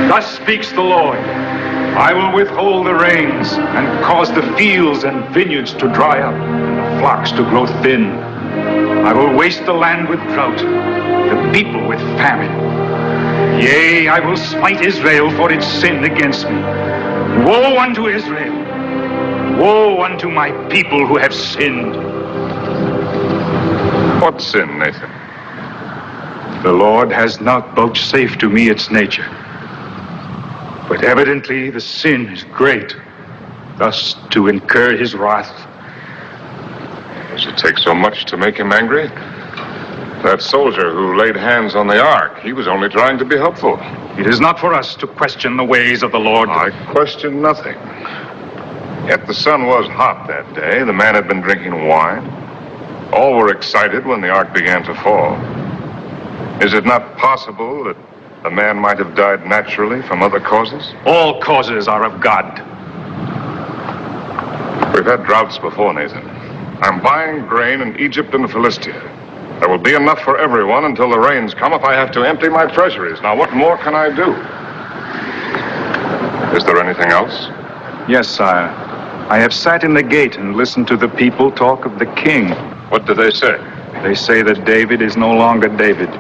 Thus speaks the Lord. I will withhold the rains and cause the fields and vineyards to dry up and the flocks to grow thin. I will waste the land with drought, the people with famine. Yea, I will smite Israel for its sin against me. Woe unto Israel! Woe unto my people who have sinned. What sin, Nathan? The Lord has not vouchsafed to me its nature. But evidently the sin is great, thus to incur his wrath. Does it take so much to make him angry? That soldier who laid hands on the ark, he was only trying to be helpful. It is not for us to question the ways of the Lord. I question nothing. Yet the sun was hot that day. The man had been drinking wine. All were excited when the ark began to fall. Is it not possible that the man might have died naturally from other causes? All causes are of God. We've had droughts before, Nathan. I'm buying grain in Egypt and Philistia. There will be enough for everyone until the rains come if I have to empty my treasuries. Now, what more can I do? Is there anything else? Yes, sire. I have sat in the gate and listened to the people talk of the king. What do they say? They say that David is no longer David.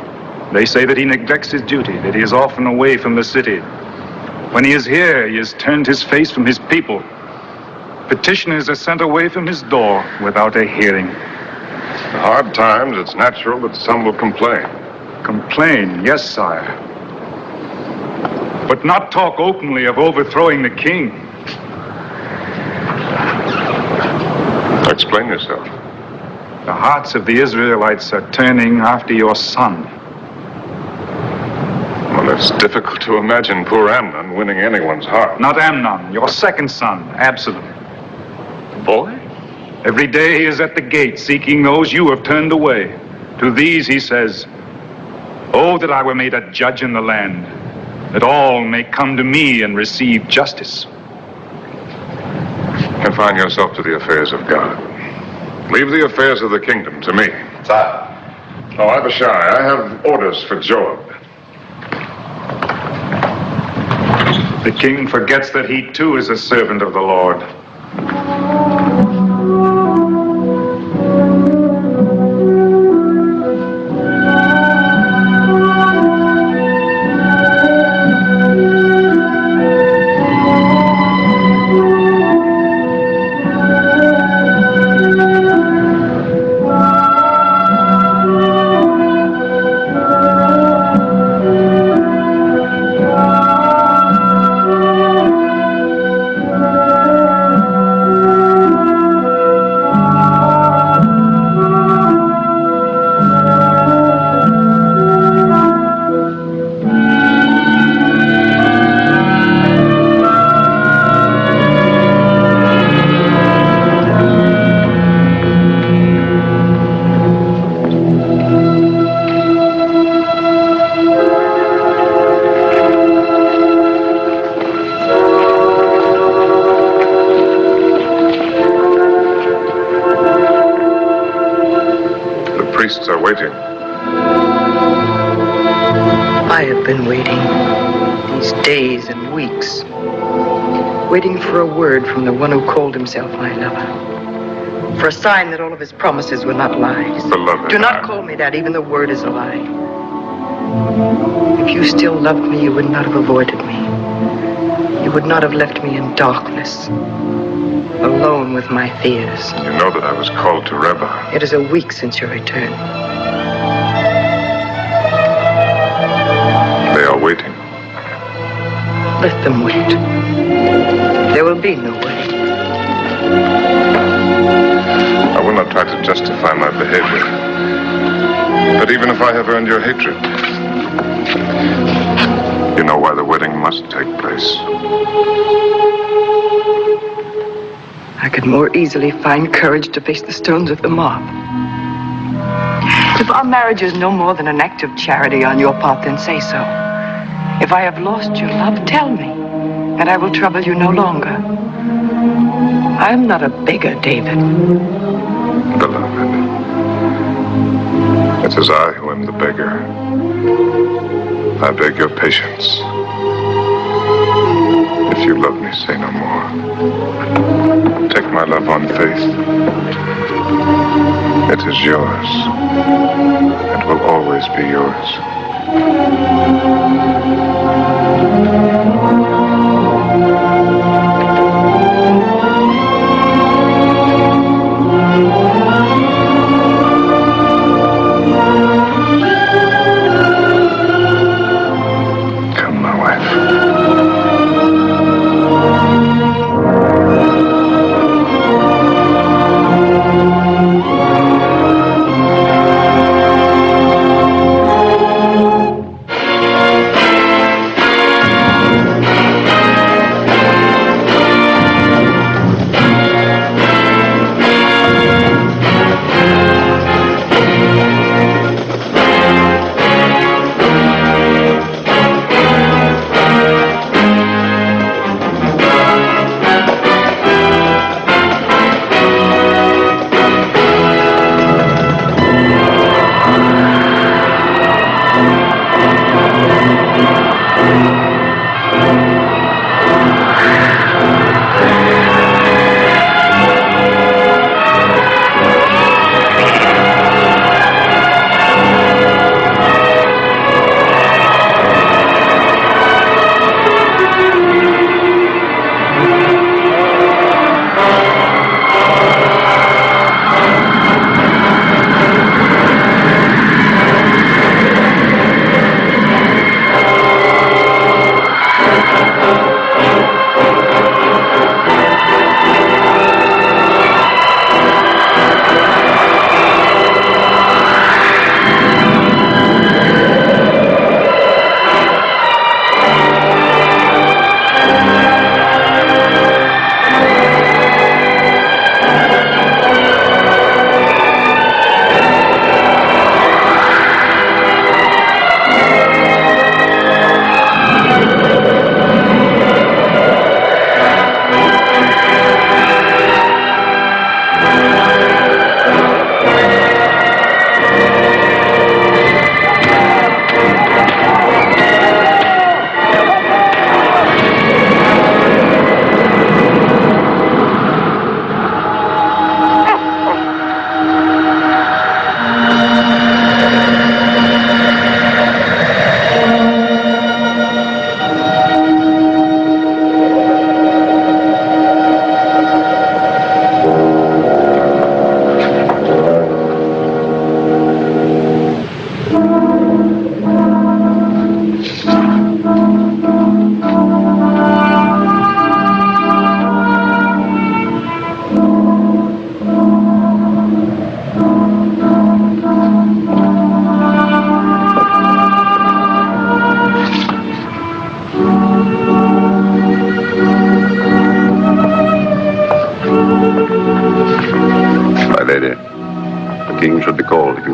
They say that he neglects his duty, that he is often away from the city. When he is here, he has turned his face from his people. Petitioners are sent away from his door without a hearing. In hard times, it's natural that some will complain. Complain, yes, sire. But not talk openly of overthrowing the king. Explain yourself. The hearts of the Israelites are turning after your son. Well, it's difficult to imagine poor Amnon winning anyone's heart. Not Amnon, your second son, Absalom. The boy? Every day he is at the gate seeking those you have turned away. To these he says, "Oh, that I were made a judge in the land, that all may come to me and receive justice. Confine yourself to the affairs of God. Leave the affairs of the kingdom to me. Sire. Oh, Abishai, I have orders for Joab. The king forgets that he too is a servant of the Lord. Are waiting. I have been waiting these days and weeks, waiting for a word from the one who called himself my lover, for a sign that all of his promises were not lies. Beloved, Do not call me that. Even the word is a lie. If you still loved me, you would not have avoided me. You would not have left me in darkness, alone with my fears. You know that I was called to Reba. It is a week since your return. They are waiting. Let them wait. There will be no waiting. I will not try to justify my behavior. But even if I have earned your hatred, you know why the wedding must take place. I could more easily find courage to face the stones of the mob. If our marriage is no more than an act of charity on your part, then say so. If I have lost your love, tell me, and I will trouble you no longer. I am not a beggar, David. Beloved, it is I who am the beggar. I beg your patience. If you love me, say no more. Take my love on faith. It is yours, and will always be yours. Come, my wife.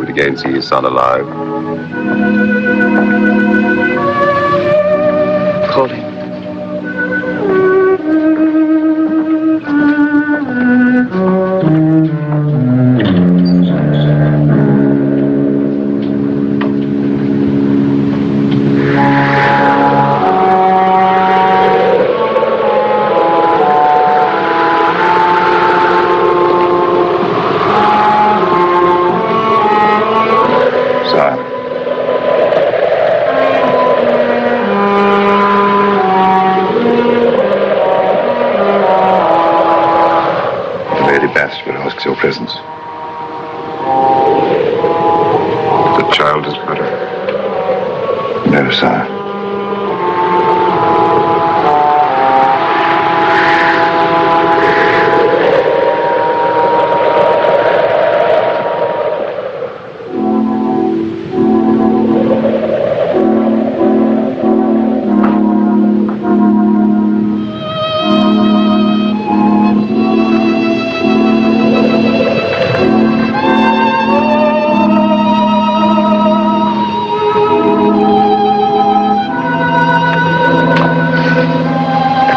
would again see his son alive. Call him. Bathsheba asks your presence. The child is better. No, sire.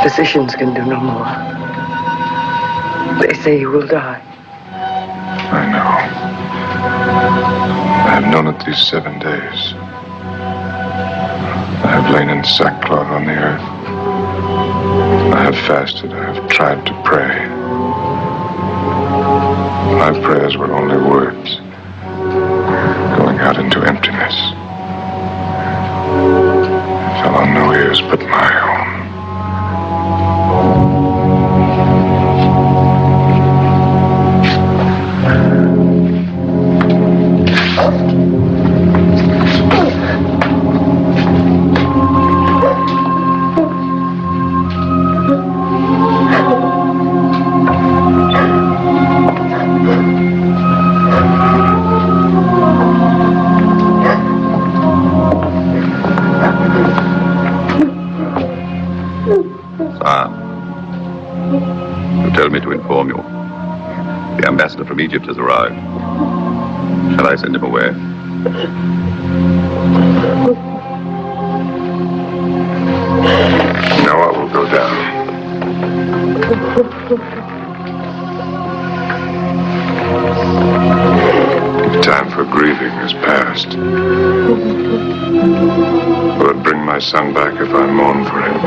Physicians can do no more. They say he will die. I know. I have known it these 7 days. I have lain in sackcloth on the earth. I have fasted. I have tried to pray. My prayers were only words, going out into emptiness. It fell on no ears but my own. Tell me to inform you. The ambassador from Egypt has arrived. Shall I send him away? Now I will go down. The time for grieving is past. Will it bring my son back if I mourn for him?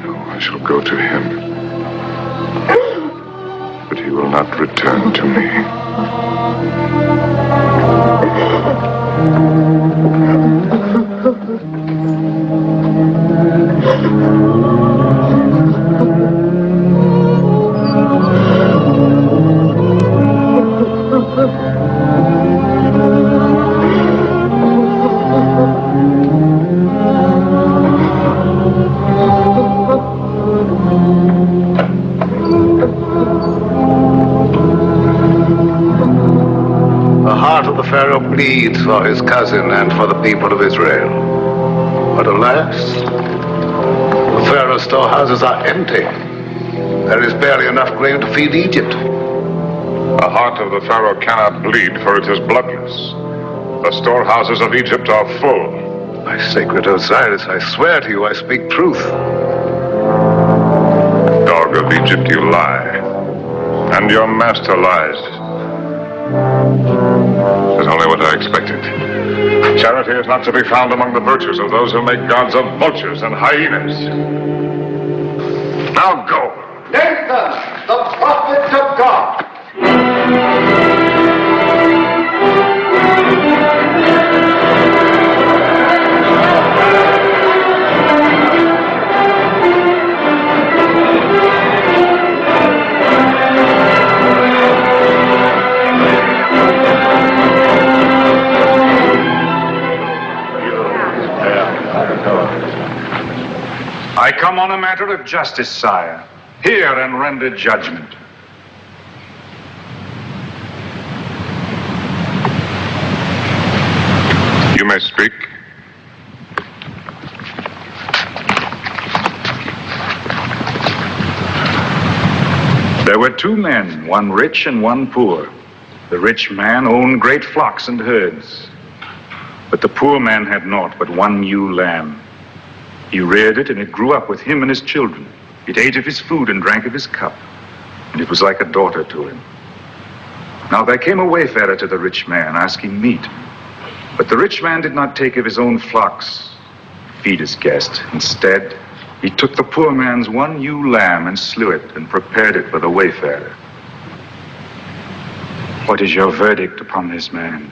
No, I shall go to him. But he will not return to me. Pharaoh pleads for his cousin and for the people of Israel. But alas, the Pharaoh's storehouses are empty. There is barely enough grain to feed Egypt. The heart of the Pharaoh cannot bleed, for it is bloodless. The storehouses of Egypt are full. My sacred Osiris, I swear to you I speak truth. Dog of Egypt, you lie. And your master lies. That's only what I expected. Charity is not to be found among the virtues of those who make gods of vultures and hyenas. Now go. Nathan, the prophet of God. I come on a matter of justice, sire. Hear and render judgment. You may speak. There were two men, one rich and one poor. The rich man owned great flocks and herds, but the poor man had naught but one ewe lamb. He reared it, and it grew up with him and his children. It ate of his food and drank of his cup, and it was like a daughter to him. Now there came a wayfarer to the rich man, asking meat. But the rich man did not take of his own flocks to feed his guest. Instead, he took the poor man's one ewe lamb and slew it and prepared it for the wayfarer. What is your verdict upon this man?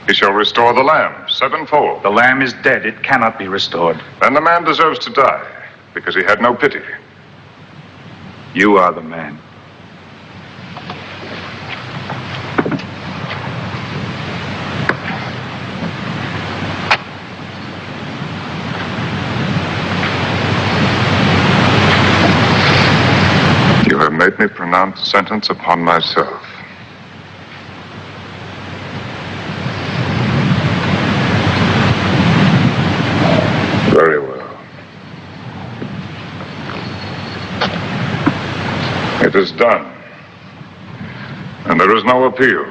He shall restore the lamb sevenfold. The lamb is dead. It cannot be restored. Then the man deserves to die, because he had no pity. You are the man. You have made me pronounce sentence upon myself. Very well. It is done. And there is no appeal.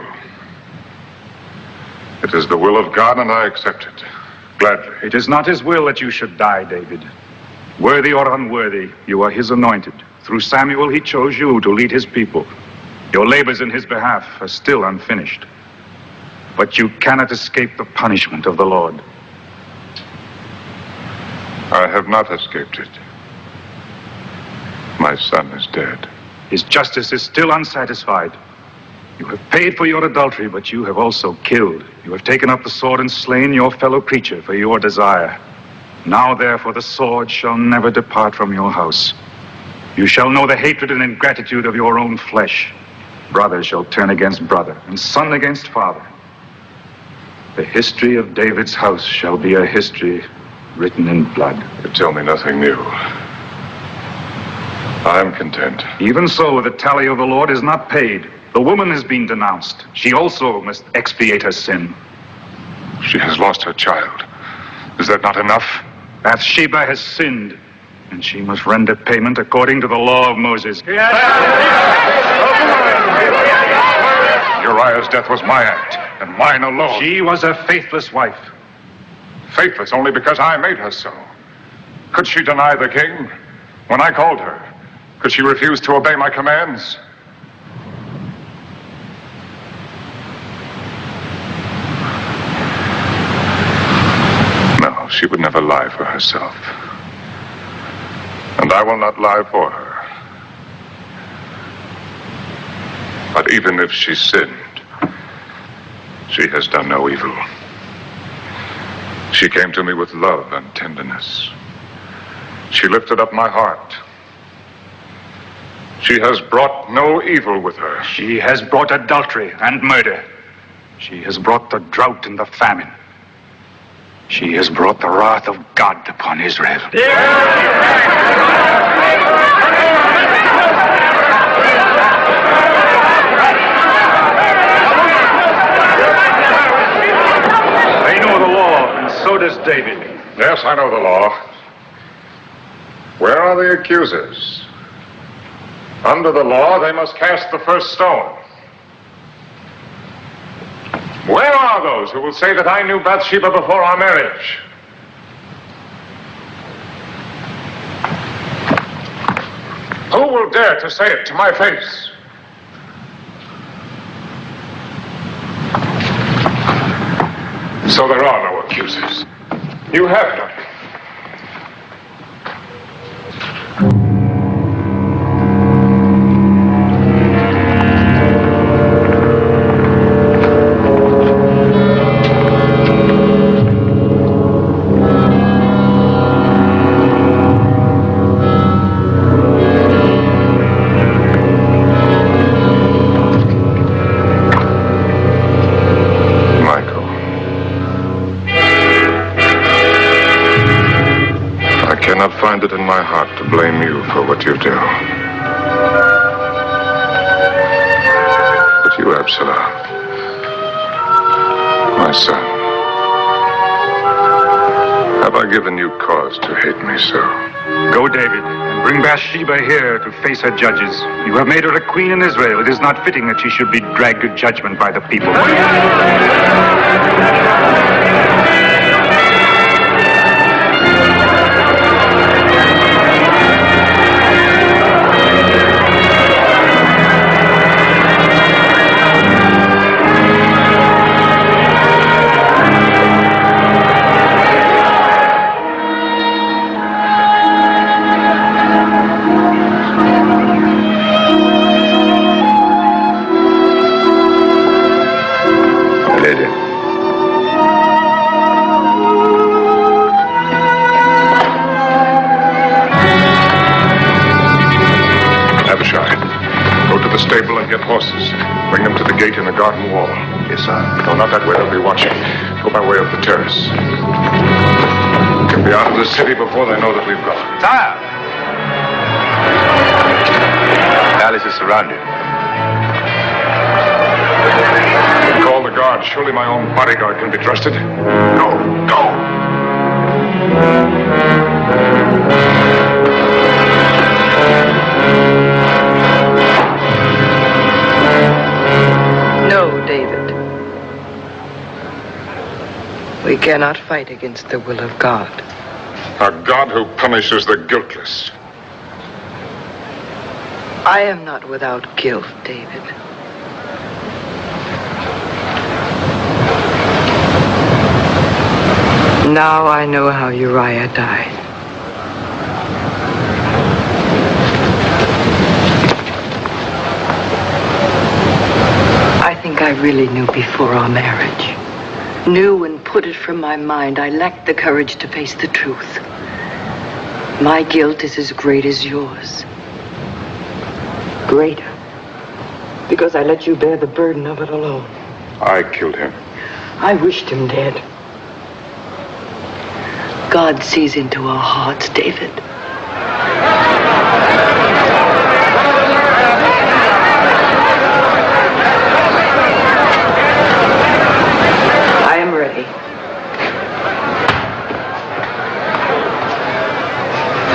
It is the will of God, and I accept it. Gladly. It is not his will that you should die, David. Worthy or unworthy, you are his anointed. Through Samuel, he chose you to lead his people. Your labors in his behalf are still unfinished. But you cannot escape the punishment of the Lord. I have not escaped it. My son is dead. His justice is still unsatisfied. You have paid for your adultery, but you have also killed. You have taken up the sword and slain your fellow creature for your desire. Now, therefore, the sword shall never depart from your house. You shall know the hatred and ingratitude of your own flesh. Brother shall turn against brother, and son against father. The history of David's house shall be a history written in blood. You tell me nothing new. I am content. Even so, the tally of the Lord is not paid. The woman has been denounced. She also must expiate her sin. She has lost her child. Is that not enough? Bathsheba has sinned, and she must render payment according to the law of Moses. Uriah's death was my act, and mine alone. She was a faithless wife. Faithless only because I made her so. Could she deny the king when I called her? Could she refuse to obey my commands? No, she would never lie for herself. And I will not lie for her. But even if she sinned, she has done no evil. She came to me with love and tenderness. She lifted up my heart. She has brought no evil with her. She has brought adultery and murder. She has brought the drought and the famine. She has brought the wrath of God upon Israel. They know the law, and so does David. Yes, I know the law. Where are the accusers? Under the law, they must cast the first stone. Where are those who will say that I knew Bathsheba before our marriage? Who will dare to say it to my face? So there are no accusers. You have none. It in my heart to blame you for what you do. But you, Absalom, my son, have I I given you cause to hate me so? Go, David, and bring Bathsheba here to face her judges. You have made her a queen in Israel. It is not fitting that she should be dragged to judgment by the people. Stable and get horses. Bring them to the gate in the garden wall. Yes, sir. No, not that way. They'll be watching. Go by way of the terrace. Get me out of the city before they know that we've gone. Sire! The palace is surrounded. Call the guard. Surely my own bodyguard can be trusted. Go, go! No, David. We cannot fight against the will of God. A God who punishes the guiltless. I am not without guilt, David. Now I know how Uriah died. I think I really knew before our marriage. Knew and put it from my mind. I lacked the courage to face the truth. My guilt is as great as yours. Greater. Because I let you bear the burden of it alone. I killed him. I wished him dead. God sees into our hearts, David. I am ready.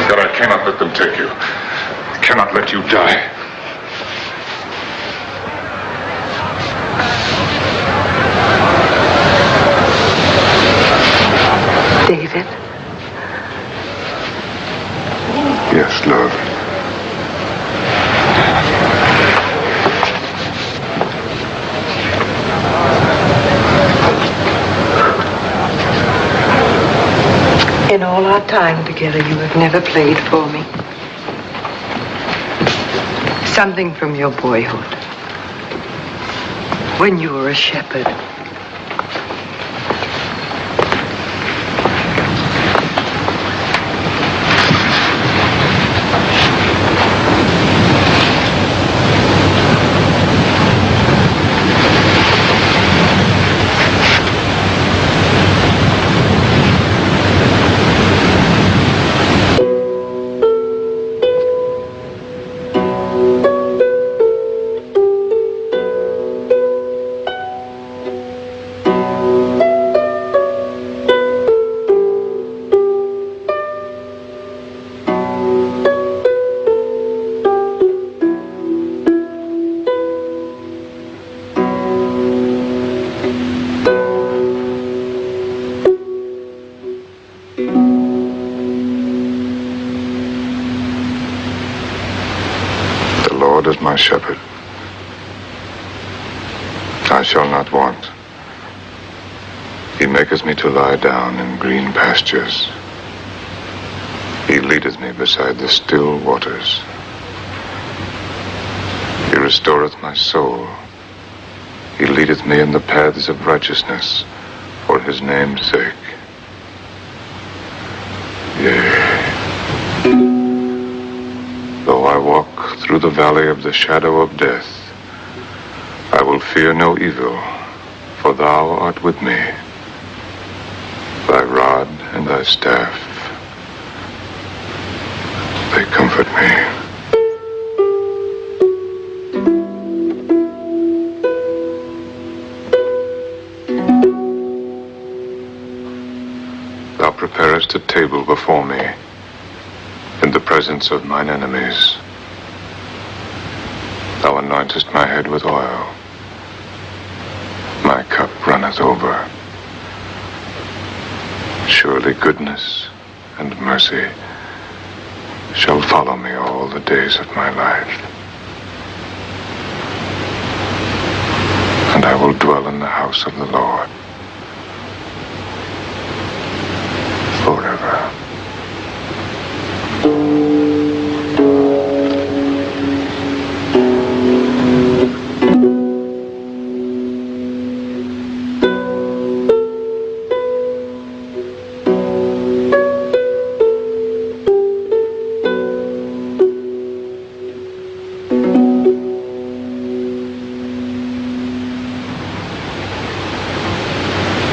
But I cannot let them take you. I cannot let you die. David? Yes, love. In all our time together, you have never played for me. Something from your boyhood. When you were a shepherd. My shepherd. I shall not want. He maketh me to lie down in green pastures. He leadeth me beside the still waters. He restoreth my soul. He leadeth me in the paths of righteousness for his name's sake. Yea, though I walk through the valley of the shadow of death, I will fear no evil, for thou art with me. Thy rod and thy staff, they comfort me. Thou preparest a table before me in the presence of mine enemies. Thou anointest my head with oil. My cup runneth over. Surely goodness and mercy shall follow me all the days of my life. And I will dwell in the house of the Lord forever.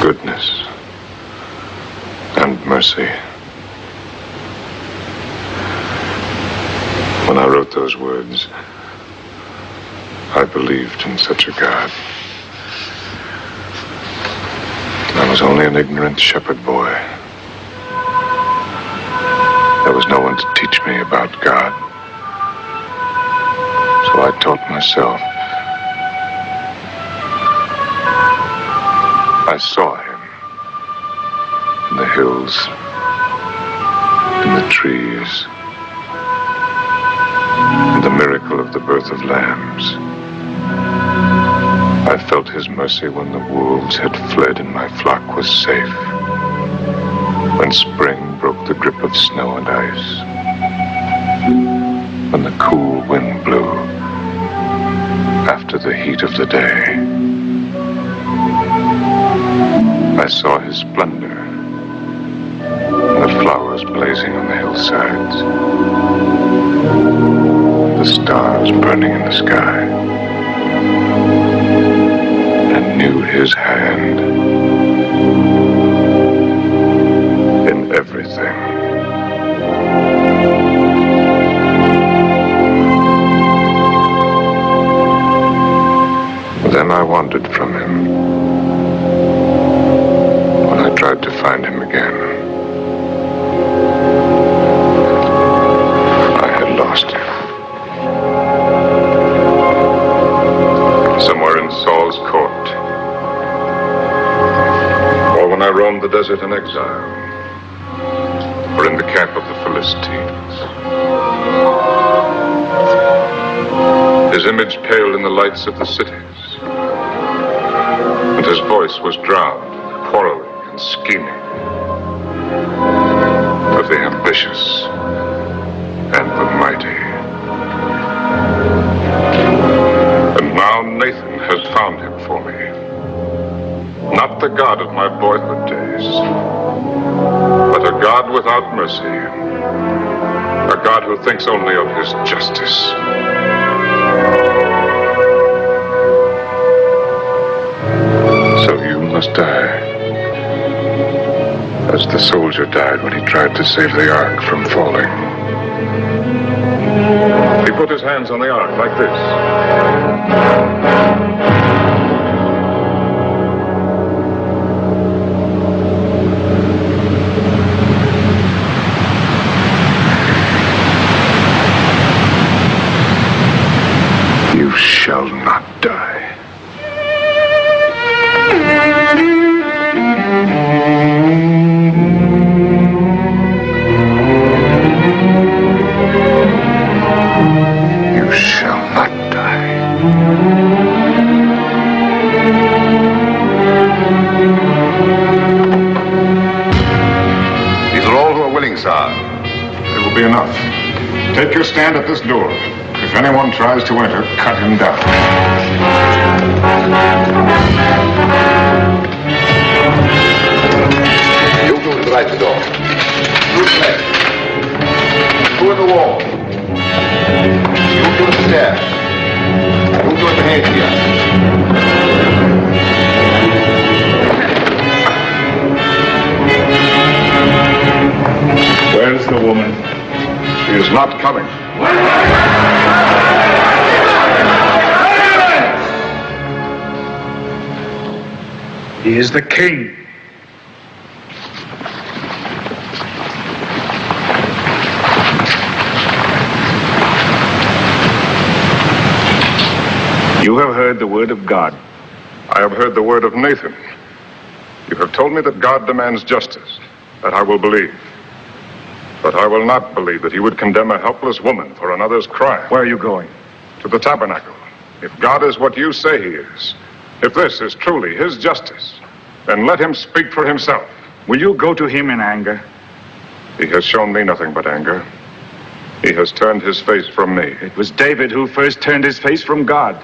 Goodness and mercy. When I wrote those words, I believed in such a God. I was only an ignorant shepherd boy. There was no one to teach me about God. So I taught myself. I saw him in the hills, in the trees, in the miracle of the birth of lambs. I felt his mercy when the wolves had fled and my flock was safe, when spring broke the grip of snow and ice, when the cool wind blew after the heat of the day. I saw his splendor, the flowers blazing on the hillsides, the stars burning in the sky, and knew his hand in everything. Then I wandered from him. I tried to find him again. I had lost him. Somewhere in Saul's court. Or when I roamed the desert in exile. Or in the camp of the Philistines. His image paled in the lights of the cities. And his voice was drowned, quarreling, scheming of the ambitious and the mighty. And now Nathan has found him for me. Not the God of my boyhood days, but a God without mercy. A God who thinks only of his justice. So you must die. As the soldier died when he tried to save the ark from falling. He put his hands on the ark like this. You shall not die. It will be enough. Take your stand at this door. If anyone tries to enter, cut him down. You go to the right the door. You to the left. Two at the wall. You to the stairs. You to the head here. Where's the woman? She is not coming. He is the king. You have heard the word of God. I have heard the word of Nathan. You have told me that God demands justice. That I will believe. But I will not believe that he would condemn a helpless woman for another's crime. Where are you going? To the tabernacle. If God is what you say he is, if this is truly his justice, then let him speak for himself. Will you go to him in anger? He has shown me nothing but anger. He has turned his face from me. It was David who first turned his face from God.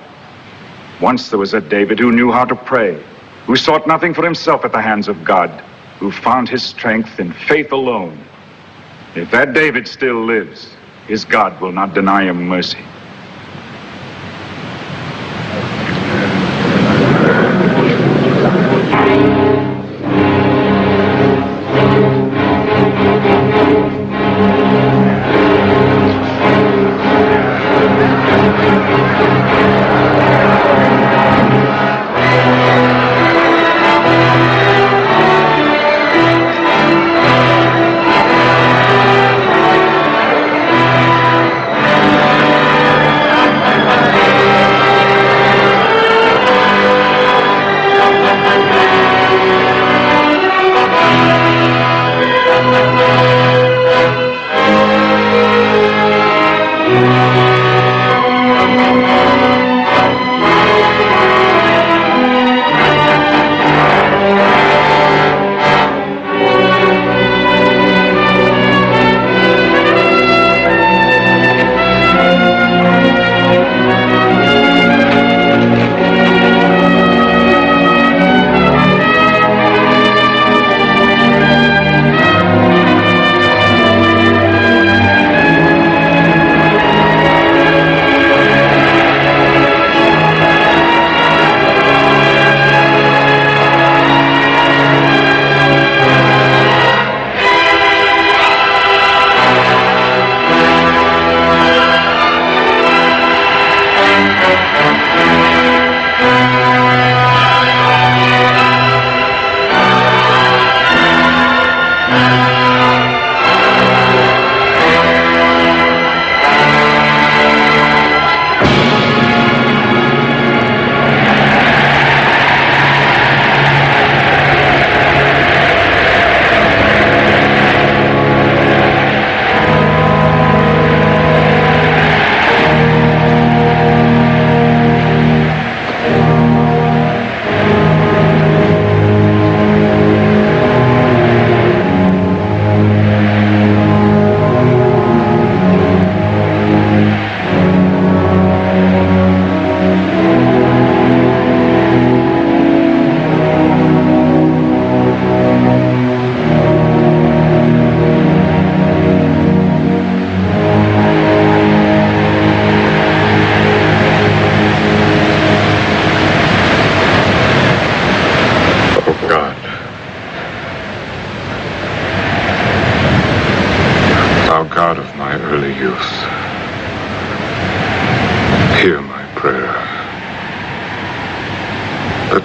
Once there was a David who knew how to pray, who sought nothing for himself at the hands of God, who found his strength in faith alone. If that David still lives, his God will not deny him mercy.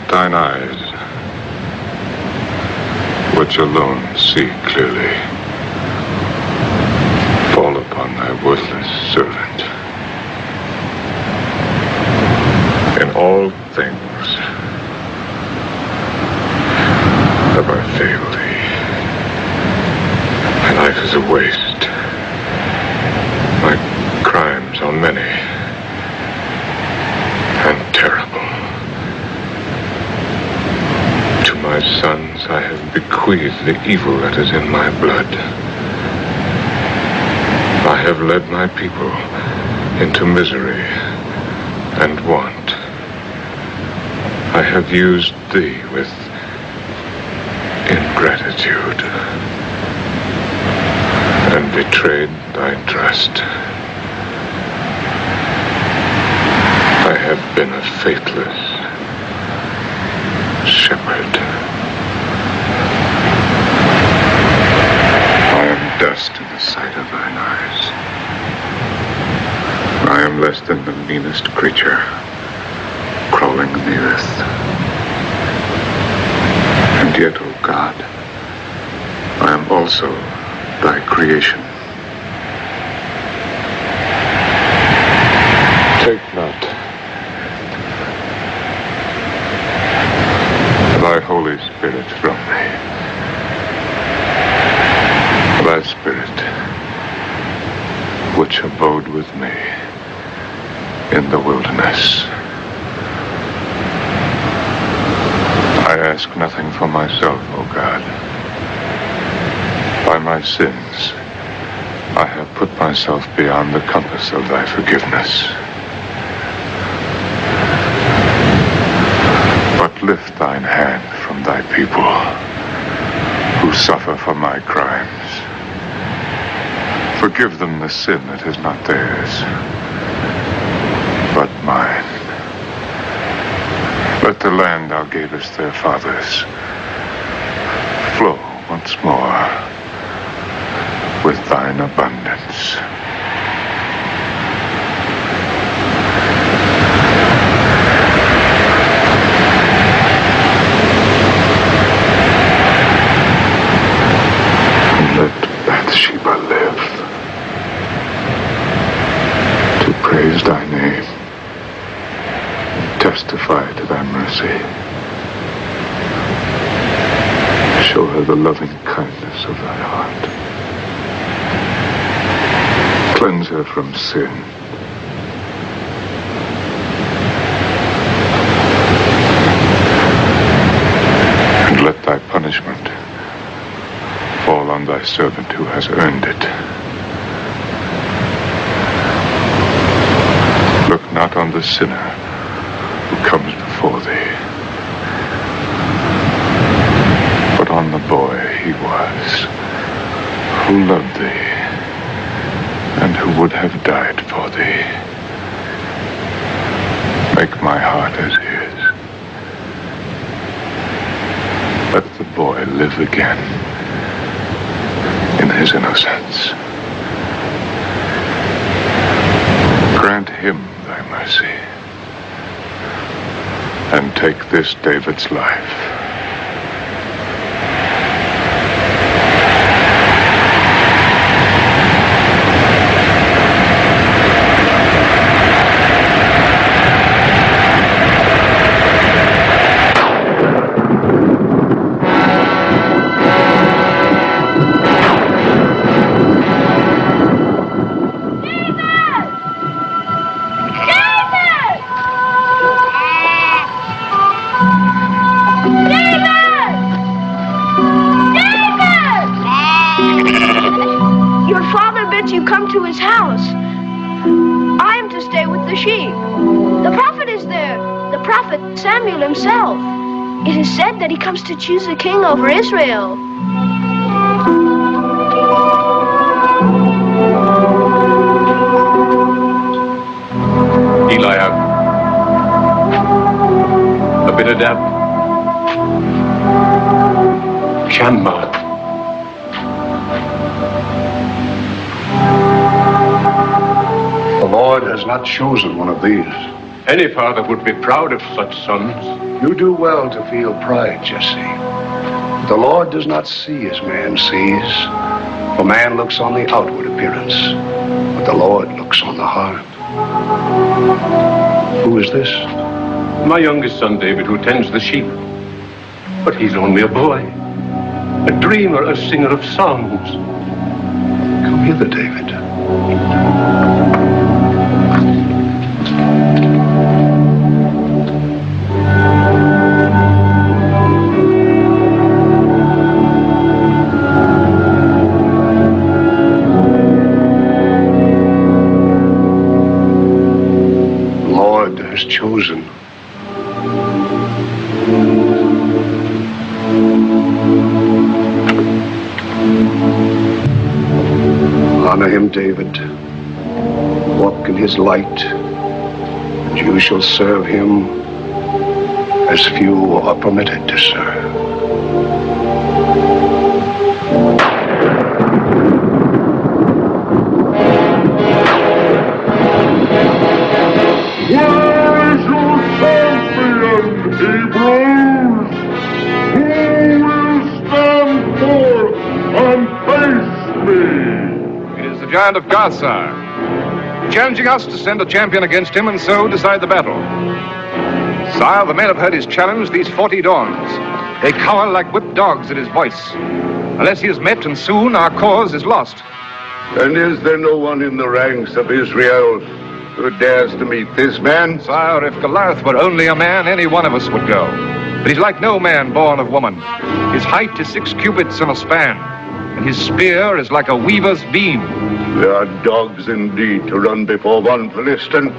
Thine eyes, which alone see clearly, fall upon thy worthless servant. In all things have I failed thee. My life is a waste. My crimes are many and terrible. To my sons I have bequeathed the evil that is in my blood. I have led my people into misery and want. I have used thee with ingratitude and betrayed thy trust. I have been a faithless shepherd. I am dust in the sight of thine eyes. I am less than the meanest creature crawling in the earth. And yet, O God, I am also thy creation. Take not which abode with me in the wilderness. I ask nothing for myself, O God. By my sins, I have put myself beyond the compass of thy forgiveness. But lift thine hand from thy people who suffer for my crimes. Forgive them the sin that is not theirs, but mine. Let the land thou gavest their fathers flow once more with thine abundance. Let Bathsheba live to praise thy name, testify to thy mercy. Show her the loving kindness of thy heart. Cleanse her from sin. And let thy punishment fall on thy servant who has earned it. Look not on the sinner who comes before thee, but on the boy he was, who loved thee, and who would have died for thee. Make my heart as his. Let the boy live again in his innocence. Grant him thy mercy, and take this David's life. To his house. I am to stay with the sheep. The prophet is there, the prophet Samuel himself. It is said that he comes to choose a king over Israel. Eliab, Abinadab, Shammah. The Lord has not chosen one of these. Any father would be proud of such sons. You do well to feel pride, Jesse. The Lord does not see as man sees. For man looks on the outward appearance, but the Lord looks on the heart. Who is this? My youngest son, David, who tends the sheep. But he's only a boy, a dreamer, a singer of songs. Come hither, David. Chosen. Honor him, David. Walk in his light, and you shall serve him as few are permitted to serve. Giant of Gaza, challenging us to send a champion against him and so decide the battle. Sire, the men have heard his challenge these 40 dawns. They cower like whipped dogs at his voice. Unless he is met, and soon, our cause is lost. And is there no one in the ranks of Israel who dares to meet this man? Sire, if Goliath were only a man, any one of us would go. But he's like no man born of woman. His height is 6 cubits and a span, and his spear is like a weaver's beam. There are dogs indeed to run before one Philistine.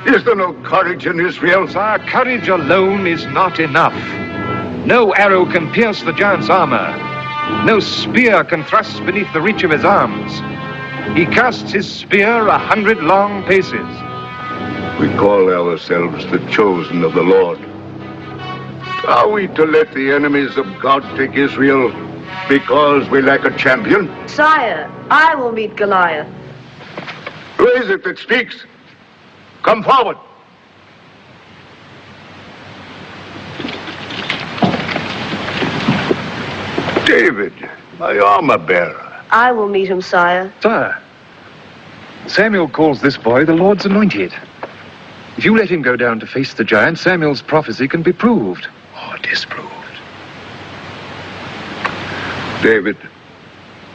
Is there no courage in Israel? Sire, courage alone is not enough. No arrow can pierce the giant's armor. No spear can thrust beneath the reach of his arms. He casts his spear 100 long paces. We call ourselves the chosen of the Lord. Are we to let the enemies of God take Israel because we lack a champion? Sire, I will meet Goliath. Who is it that speaks? Come forward. David, my armor bearer. I will meet him, sire. Sire, Samuel calls this boy the Lord's anointed. If you let him go down to face the giant, Samuel's prophecy can be proved. Or disproved. David,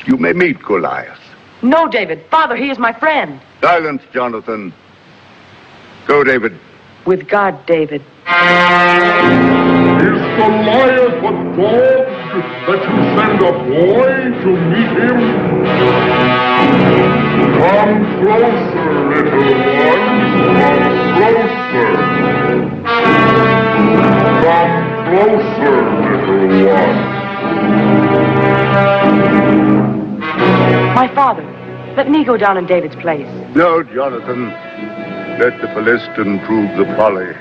you may meet Goliath. No, David. Father, he is my friend. Silence, Jonathan. Go, David. With God, David. Is Goliath a dog that you send a boy to meet him? Come closer, little one. Come closer. Come closer, little one. My father, let me go down in David's place. No, Jonathan. Let the Philistine prove the folly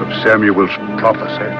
of Samuel's prophecy.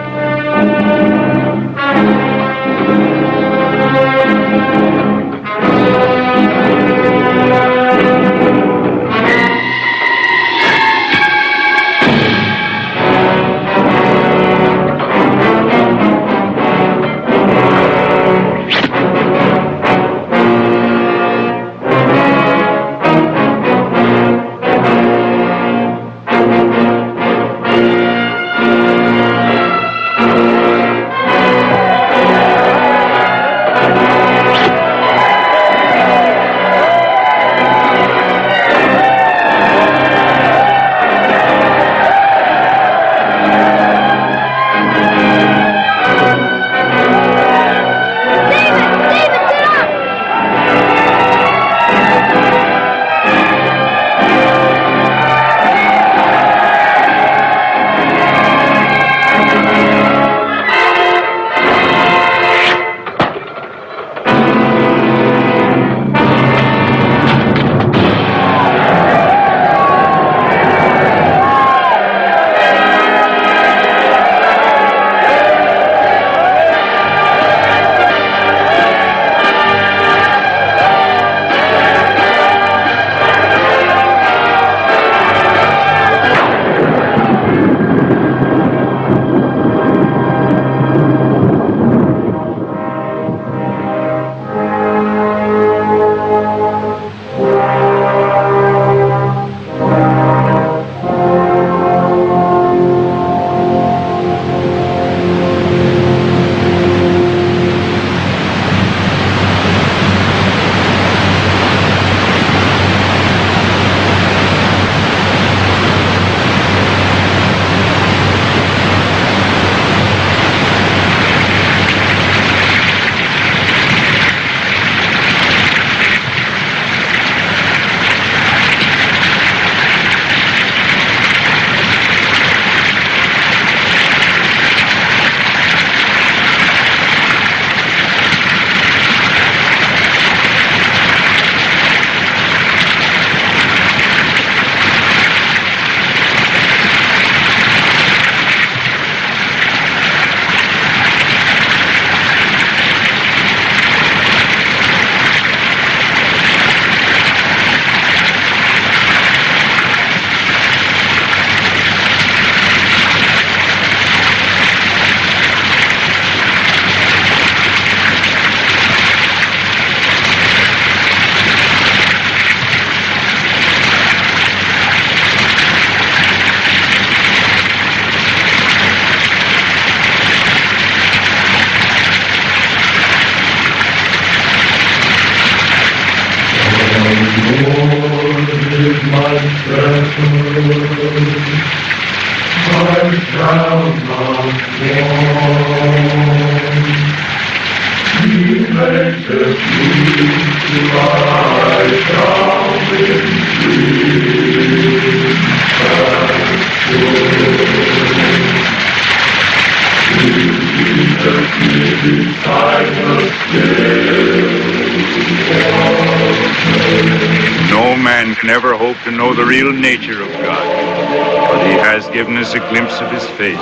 Lord is my shepherd, I shall not want. He maketh me to lie down in green pastures. He leadeth me beside the still waters. No man can ever hope to know the real nature of God, but he has given us a glimpse of his face.